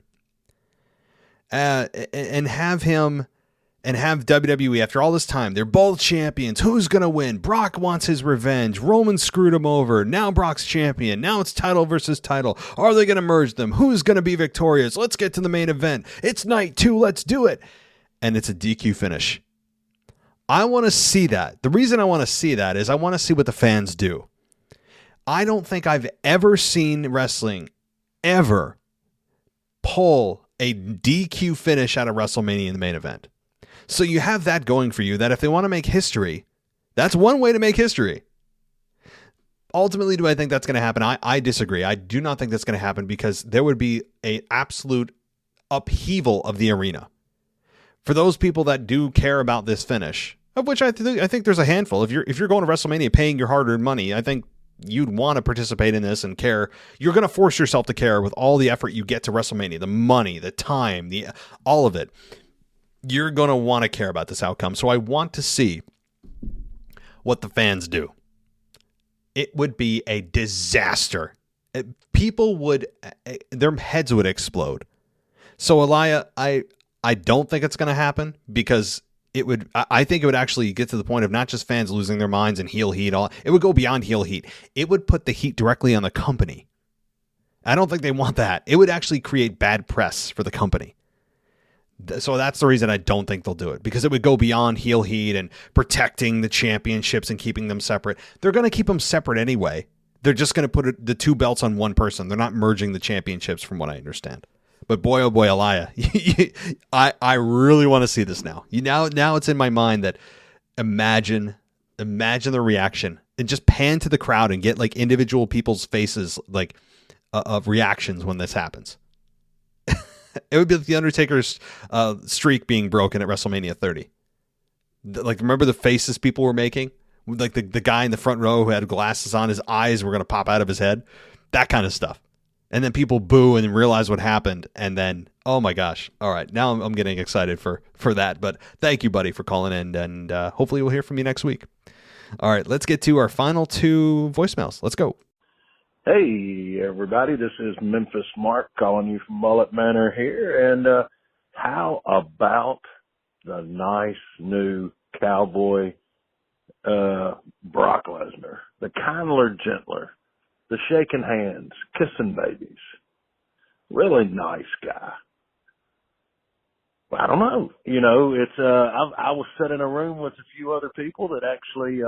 [SPEAKER 4] and have WWE after all this time. They're both champions. Who's going to win? Brock wants his revenge. Roman screwed him over. Now Brock's champion. Now it's title versus title. Are they going to merge them? Who's going to be victorious? Let's get to the main event. It's night 2. Let's do it. And it's a DQ finish. I want to see that. The reason I want to see that is I want to see what the fans do. I don't think I've ever seen wrestling ever pull a DQ finish out of WrestleMania in the main event. So you have that going for you, that if they want to make history, that's one way to make history. Ultimately, do I think that's going to happen? I disagree. I do not think that's going to happen because there would be an absolute upheaval of the arena. For those people that do care about this finish, of which I think there's a handful. If you're going to WrestleMania paying your hard-earned money, I think you'd want to participate in this and care. You're going to force yourself to care with all the effort you get to WrestleMania, the money, the time, all of it. You're going to want to care about this outcome. So I want to see what the fans do. It would be a disaster. People would, their heads would explode. So Elia, I don't think it's going to happen because I think it would actually get to the point of not just fans losing their minds and heel heat. It would go beyond heel heat. It would put the heat directly on the company. I don't think they want that. It would actually create bad press for the company. So that's the reason I don't think they'll do it, because it would go beyond heel heat and protecting the championships and keeping them separate. They're going to keep them separate anyway. They're just going to put the two belts on one person. They're not merging the championships from what I understand. But boy, oh boy, Elia, I really want to see this now. Now it's in my mind that imagine the reaction and just pan to the crowd and get like individual people's faces like of reactions when this happens. It would be like the Undertaker's streak being broken at WrestleMania 30. Like, remember the faces people were making? Like the guy in the front row who had glasses on, his eyes were going to pop out of his head. That kind of stuff. And then people boo and realize what happened. And then, oh my gosh. All right. Now I'm getting excited for that. But thank you, buddy, for calling in. And hopefully we'll hear from you next week. All right. Let's get to our final two voicemails. Let's go.
[SPEAKER 11] Hey, everybody. This is Memphis Mark calling you from Mullet Manor here. And how about the nice new cowboy Brock Lesnar? The kindler, gentler. The shaking hands, kissing babies. Really nice guy. I don't know. It's I was sitting in a room with a few other people that actually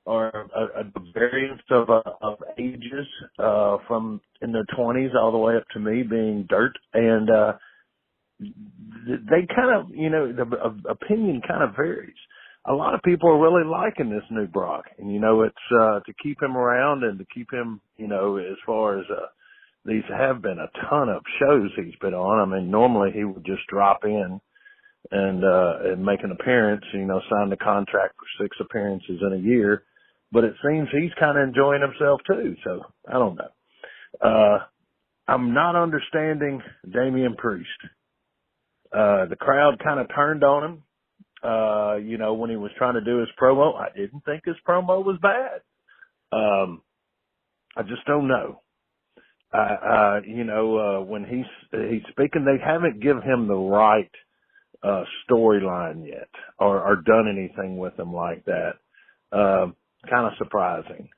[SPEAKER 11] are a variance of ages from in their 20s all the way up to me being dirt. And they kind of, the opinion kind of varies. A lot of people are really liking this new Brock, and it's to keep him around and to keep him, as far as these have been a ton of shows he's been on. I mean, normally he would just drop in and make an appearance, sign the contract for 6 appearances in a year, but it seems he's kind of enjoying himself too. So I don't know. I'm not understanding Damian Priest. The crowd kind of turned on him. When he was trying to do his promo. I didn't think his promo was bad. I just don't know. When he's speaking, they haven't given him the right storyline yet or done anything with him like that. Kind of surprising.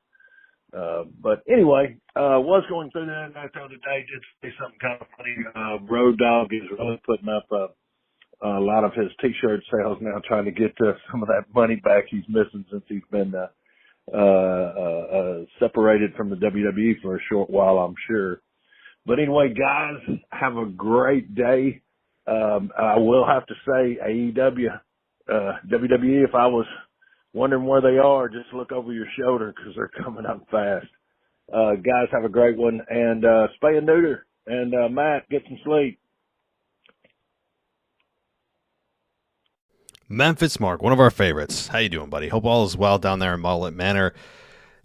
[SPEAKER 11] But anyway, was going through that the other day, did say something kind of funny. Road Dogg is really putting up a lot of his T-shirt sales now, trying to get some of that money back he's missing since he's been separated from the WWE for a short while, I'm sure. But anyway, guys, have a great day. I will have to say, AEW, WWE, if I was wondering where they are, just look over your shoulder because they're coming up fast. Guys, have a great one, and spay and neuter. And Matt, get some sleep.
[SPEAKER 4] Memphis Mark, one of our favorites. How you doing, buddy? Hope all is well down there in Mullet Manor.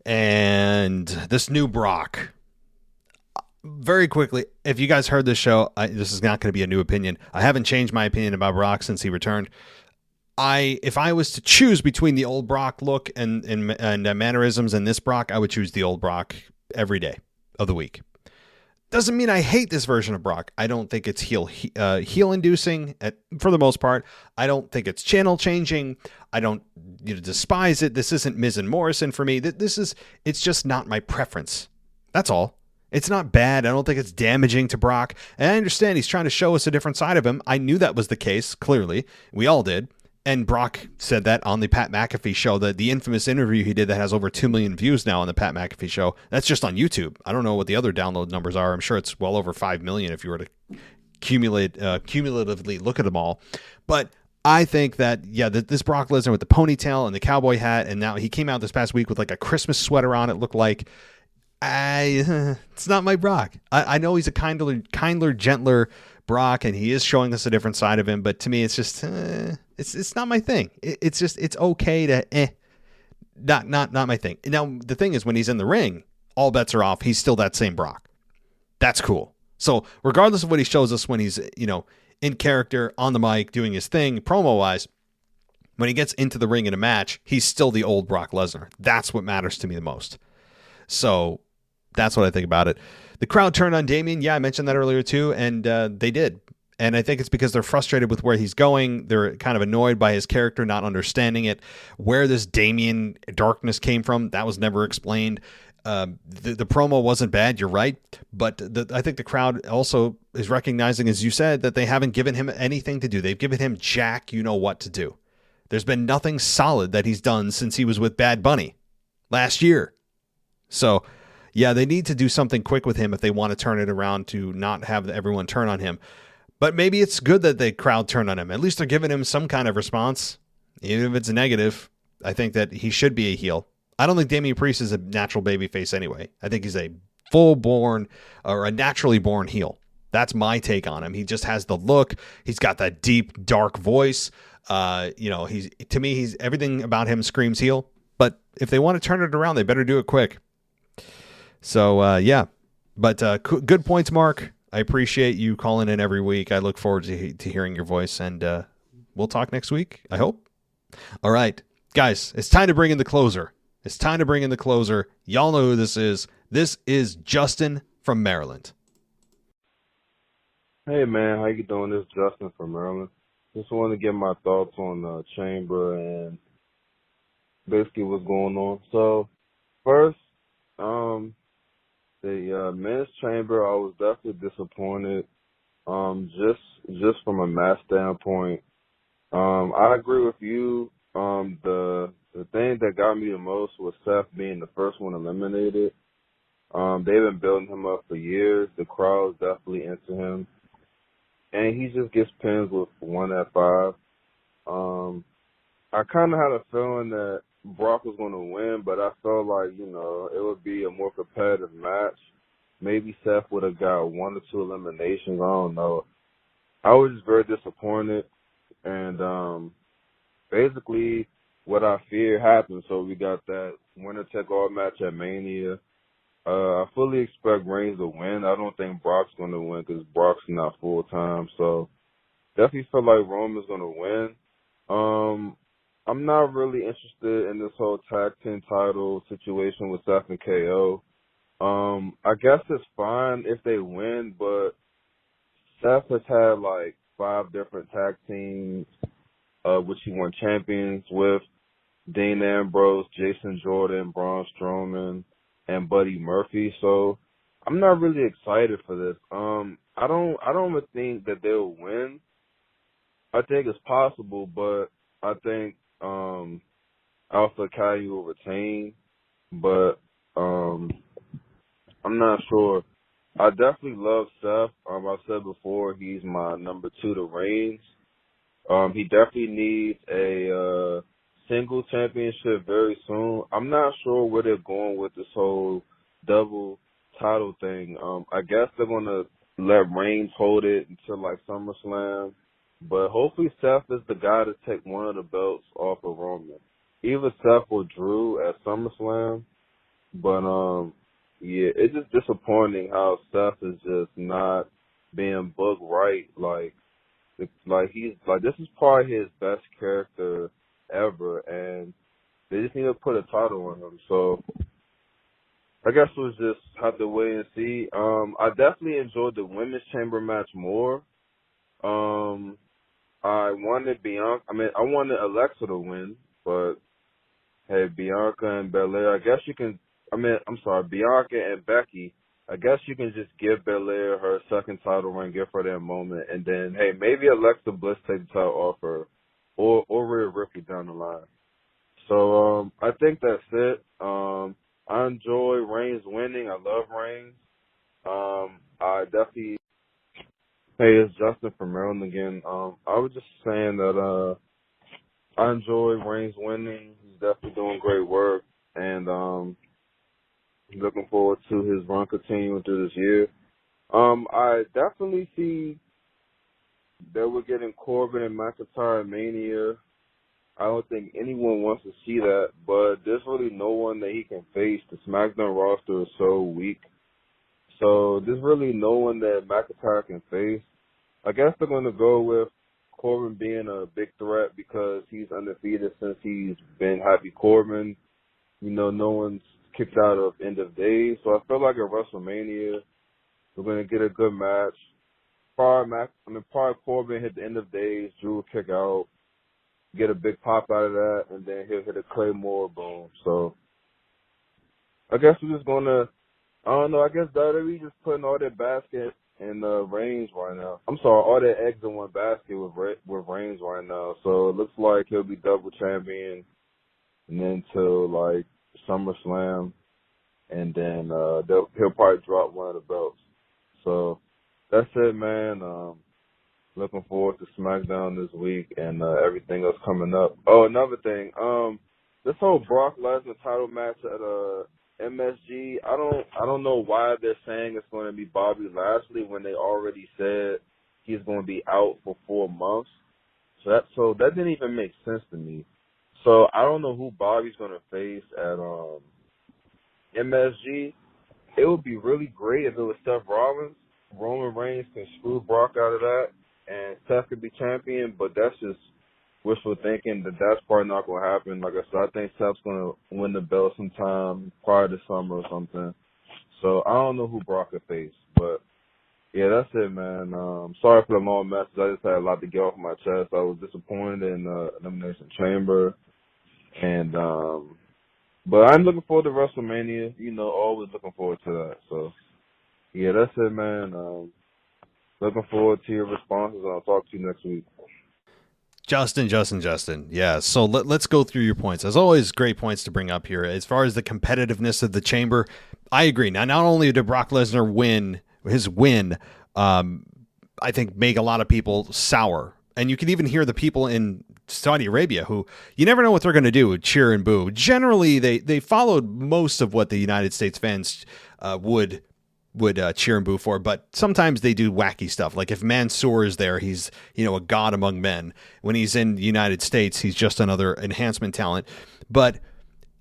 [SPEAKER 4] And this new Brock. Very quickly, if you guys heard this show, this is not going to be a new opinion. I haven't changed my opinion about Brock since he returned. If I was to choose between the old Brock look and mannerisms and this Brock, I would choose the old Brock every day of the week. Doesn't mean I hate this version of Brock. I don't think it's heel inducing for the most part. I don't think it's channel changing. I don't despise it. This isn't Miz and Morrison for me. It's just not my preference. That's all. It's not bad. I don't think it's damaging to Brock. And I understand he's trying to show us a different side of him. I knew that was the case, clearly. We all did. And Brock said that on the Pat McAfee show, the infamous interview he did that has over 2 million views now on the Pat McAfee show. That's just on YouTube. I don't know what the other download numbers are. I'm sure it's well over 5 million if you were to cumulatively look at them all. But I think that, this Brock Lesnar with the ponytail and the cowboy hat, and now he came out this past week with like a Christmas sweater on, it looked like. It's not my Brock. I know he's a kindler, gentler Brock, and he is showing us a different side of him, but to me, it's just, it's not my thing. It's okay to, Not my thing. Now, the thing is, when he's in the ring, all bets are off. He's still that same Brock. That's cool. So regardless of what he shows us when he's, in character, on the mic, doing his thing, promo-wise, when he gets into the ring in a match, he's still the old Brock Lesnar. That's what matters to me the most. So that's what I think about it. The crowd turned on Damian. Yeah, I mentioned that earlier too, and they did. And I think it's because they're frustrated with where he's going. They're kind of annoyed by his character, not understanding it. Where this Damian darkness came from, that was never explained. The promo wasn't bad, you're right. But I think the crowd also is recognizing, as you said, that they haven't given him anything to do. They've given him jack, what to do. There's been nothing solid that he's done since he was with Bad Bunny last year. So, yeah, they need to do something quick with him if they want to turn it around to not have everyone turn on him. But maybe it's good that the crowd turned on him. At least they're giving him some kind of response. Even if it's negative, I think that he should be a heel. I don't think Damian Priest is a natural babyface anyway. I think he's a full-born or a naturally born heel. That's my take on him. He just has the look. He's got that deep, dark voice. He's everything about him screams heel. But if they want to turn it around, they better do it quick. So, yeah. But good points, Mark. I appreciate you calling in every week. I look forward to hearing your voice, and we'll talk next week, I hope. All right, guys, it's time to bring in the closer. Y'all know who this is. This is Justin from Maryland.
[SPEAKER 12] Hey, man, how you doing? This is Justin from Maryland. Just wanted to get my thoughts on Chamber and basically what's going on. So, first, the men's Chamber, I was definitely disappointed. Just from a match standpoint, I agree with you. The thing that got me the most was Seth being the first one eliminated. They've been building him up for years. The crowd's definitely into him, and he just gets pins with 1 at 5. I kind of had a feeling that Brock was going to win, but I felt like, it would be a more competitive match. Maybe Seth would have got 1 or 2 eliminations. I don't know. I was just very disappointed. And basically what I feared happened. So we got that winner-take-all match at Mania. I fully expect Reigns to win. I don't think Brock's going to win because Brock's not full-time. So definitely feel like Roman's going to win. I'm not really interested in this whole tag team title situation with Seth and KO. I guess it's fine if they win, but Seth has had like 5 different tag teams, which he won champions with: Dean Ambrose, Jason Jordan, Braun Strowman, and Buddy Murphy. So I'm not really excited for this. I don't think that they'll win. I think it's possible, but I think Alpha Academy will retain, but I'm not sure. I definitely love Seth. I said before, he's my number 2 to Reigns. He definitely needs a single championship very soon. I'm not sure where they're going with this whole double title thing. I guess they're going to let Reigns hold it until like SummerSlam. But hopefully Seth is the guy to take one of the belts off of Roman. Either Seth or Drew at SummerSlam. But, yeah, it's just disappointing how Seth is just not being booked right. Like this is probably his best character ever, and they just need to put a title on him. So I guess we'll just have to wait and see. I definitely enjoyed the women's chamber match more. I wanted I wanted Alexa to win, but hey, Bianca and Belair, Bianca and Becky, I guess you can just give Belair her second title run, give her that moment, and then, hey, maybe Alexa Bliss take the title off her, or Rhea Ripley down the line. So, I think that's it. I enjoy Reigns winning. I love Reigns. I definitely, hey, it's Justin from Maryland again. I was just saying that, I enjoy Reigns winning. He's definitely doing great work, and, looking forward to his run continuing through this year. I definitely see that we're getting Corbin and McIntyre at Mania. I don't think anyone wants to see that, but there's really no one that he can face. The SmackDown roster is so weak. So there's really no one that McIntyre can face. I guess they're going to go with Corbin being a big threat because he's undefeated since he's been Happy Corbin. You know, no one's kicked out of End of Days. So I feel like at WrestleMania, we're going to get a good match. Probably Corbin hit the End of Days, Drew will kick out, get a big pop out of that, and then he'll hit a Claymore, boom. So I guess we're just going to, I don't know, I guess WWE just putting all their basket in Reigns right now. I'm sorry, all their eggs in one basket with Reigns right now. So it looks like he'll be double champion and then till like SummerSlam, and then he'll probably drop one of the belts. So that's it, man. Looking forward to SmackDown this week and everything else coming up. Oh, another thing, this whole Brock Lesnar title match at MSG, I don't know why they're saying it's going to be Bobby Lashley when they already said he's going to be out for 4 months. So that didn't even make sense to me. So I don't know who Bobby's going to face at MSG. It would be really great if it was Seth Rollins. Roman Reigns can screw Brock out of that, and Seth could be champion, but that's just wishful thinking that's probably not going to happen. Like I said, I think Seth's going to win the belt sometime prior to summer or something. So I don't know who Brock could face, but yeah, that's it, man. Sorry for the long message. I just had a lot to get off my chest. I was disappointed in Elimination Chamber, and but I'm looking forward to WrestleMania. You know, always looking forward to that. So yeah, that's it, man. Looking forward to your responses. I'll talk to you next week.
[SPEAKER 4] Justin. Yeah, so let's go through your points. As always, great points to bring up here. As far as the competitiveness of the Chamber, I agree. Now, not only did Brock Lesnar win, I think make a lot of people sour. And you can even hear the people in Saudi Arabia who, you never know what they're going to do, cheer and boo. Generally, they followed most of what the United States fans would cheer and boo for, but sometimes they do wacky stuff. Like if Mansoor is there, he's, a god among men. When he's in the United States, he's just another enhancement talent. But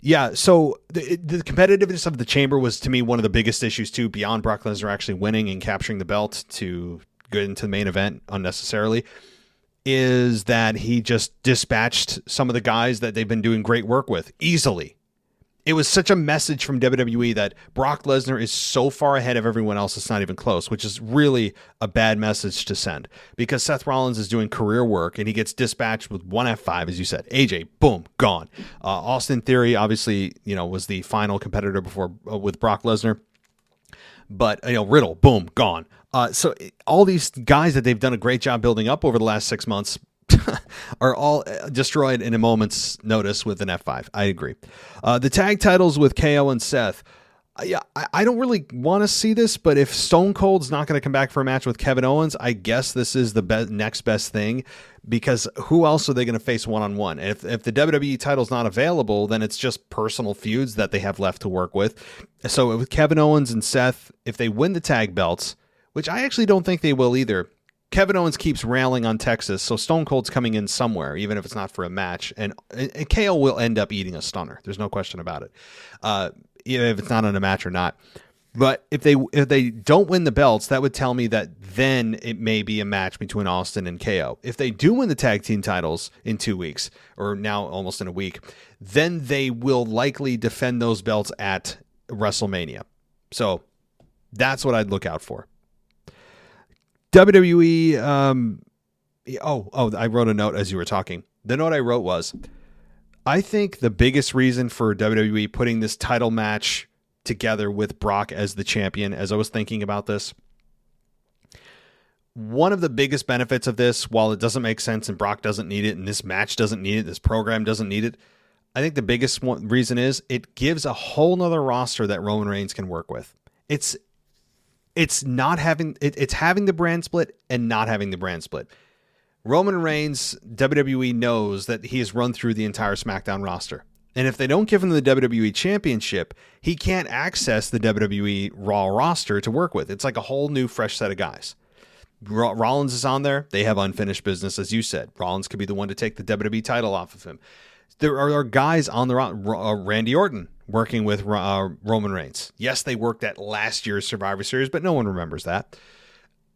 [SPEAKER 4] yeah, so the competitiveness of the Chamber was, to me, one of the biggest issues too, beyond Brock Lesnar actually winning and capturing the belt to get into the main event unnecessarily, is that he just dispatched some of the guys that they've been doing great work with easily. It was such a message from WWE that Brock Lesnar is so far ahead of everyone else, it's not even close, which is really a bad message to send, because Seth Rollins is doing career work and he gets dispatched with one F5, as you said. AJ, boom, gone. Austin Theory, obviously, was the final competitor before with Brock Lesnar. But, Riddle, boom, gone. So all these guys that they've done a great job building up over the last 6 months are all destroyed in a moment's notice with an F5. I agree. The tag titles with KO and Seth. Yeah, I don't really want to see this, but if Stone Cold's not going to come back for a match with Kevin Owens, I guess this is the next best thing, because who else are they going to face one-on-one? If the WWE title's not available, then it's just personal feuds that they have left to work with. So with Kevin Owens and Seth, if they win the tag belts, which I actually don't think they will either, Kevin Owens keeps railing on Texas, so Stone Cold's coming in somewhere, even if it's not for a match, and KO will end up eating a stunner. There's no question about it, even if it's not on a match or not. But if they don't win the belts, that would tell me that then it may be a match between Austin and KO. If they do win the tag team titles in 2 weeks, or now almost in a week, then they will likely defend those belts at WrestleMania. So that's what I'd look out for. WWE, I wrote a note as you were talking. The note I wrote was, I think the biggest reason for WWE putting this title match together with Brock as the champion, as I was thinking about this, one of the biggest benefits of this, while it doesn't make sense and Brock doesn't need it and this match doesn't need it, this program doesn't need it, I think the biggest reason is it gives a whole nother roster that Roman Reigns can work with. It's having the brand split and not having the brand split. Roman Reigns, WWE knows that he has run through the entire SmackDown roster. And if they don't give him the WWE Championship, he can't access the WWE Raw roster to work with. It's like a whole new fresh set of guys. Rollins is on there. They have unfinished business, as you said. Rollins could be the one to take the WWE title off of him. There are guys on the Randy Orton working with Roman Reigns. Yes, they worked at last year's Survivor Series, but no one remembers that.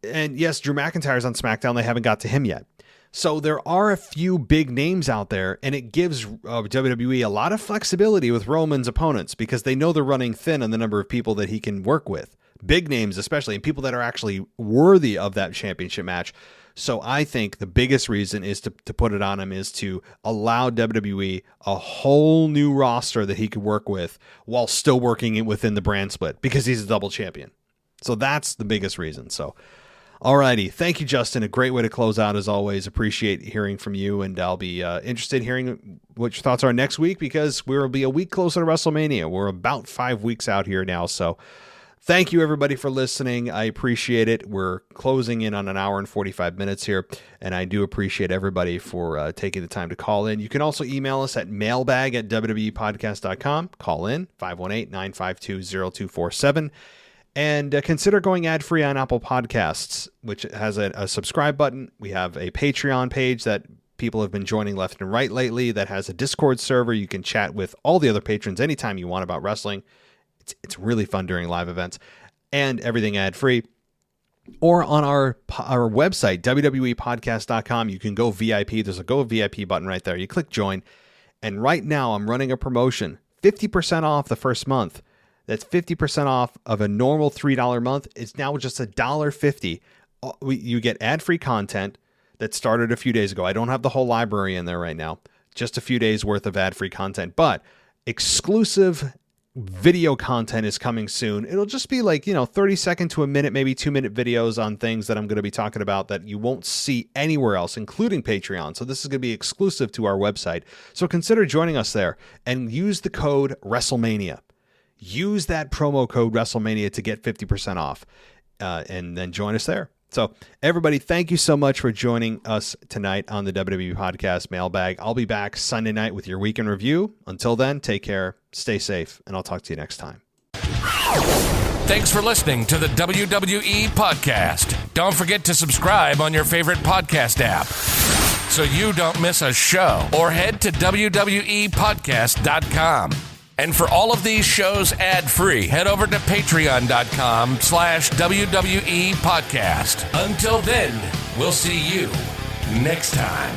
[SPEAKER 4] And yes, Drew McIntyre's on SmackDown. They haven't got to him yet. So there are a few big names out there, and it gives WWE a lot of flexibility with Roman's opponents because they know they're running thin on the number of people that he can work with. Big names especially, and people that are actually worthy of that championship match. So I think the biggest reason is to put it on him is to allow WWE a whole new roster that he could work with while still working it within the brand split because he's a double champion. So that's the biggest reason. So, alrighty. Thank you, Justin. A great way to close out as always. Appreciate hearing from you, and I'll be interested in hearing what your thoughts are next week because we'll be a week closer to WrestleMania. We're about 5 weeks out here now, so thank you, everybody, for listening. I appreciate it. We're closing in on an hour and 45 minutes here, and I do appreciate everybody for taking the time to call in. You can also email us at mailbag@wwepodcast.com. Call in 518-952-0247. And consider going ad-free on Apple Podcasts, which has a subscribe button. We have a Patreon page that people have been joining left and right lately that has a Discord server. You can chat with all the other patrons anytime you want about wrestling. It's really fun during live events, and everything ad-free. Or on our website, wwepodcast.com, you can go VIP. There's a Go VIP button right there. You click join, and right now I'm running a promotion, 50% off the first month. That's 50% off of a normal $3 month. It's now just $1.50. You get ad-free content that started a few days ago. I don't have the whole library in there right now. Just a few days worth of ad-free content, but exclusive video content is coming soon. It'll just be like, 30-second to a minute, maybe 2-minute videos on things that I'm going to be talking about that you won't see anywhere else, including Patreon. So this is going to be exclusive to our website. So consider joining us there and use the code WrestleMania. Use that promo code WrestleMania to get 50% off and then join us there. So everybody, thank you so much for joining us tonight on the WWE Podcast Mailbag. I'll be back Sunday night with your weekend review. Until then, take care, stay safe, and I'll talk to you next time.
[SPEAKER 13] Thanks for listening to the WWE Podcast. Don't forget to subscribe on your favorite podcast app so you don't miss a show, or head to wwepodcast.com. And for all of these shows ad-free, head over to patreon.com/WWE Podcast. Until then, we'll see you next time.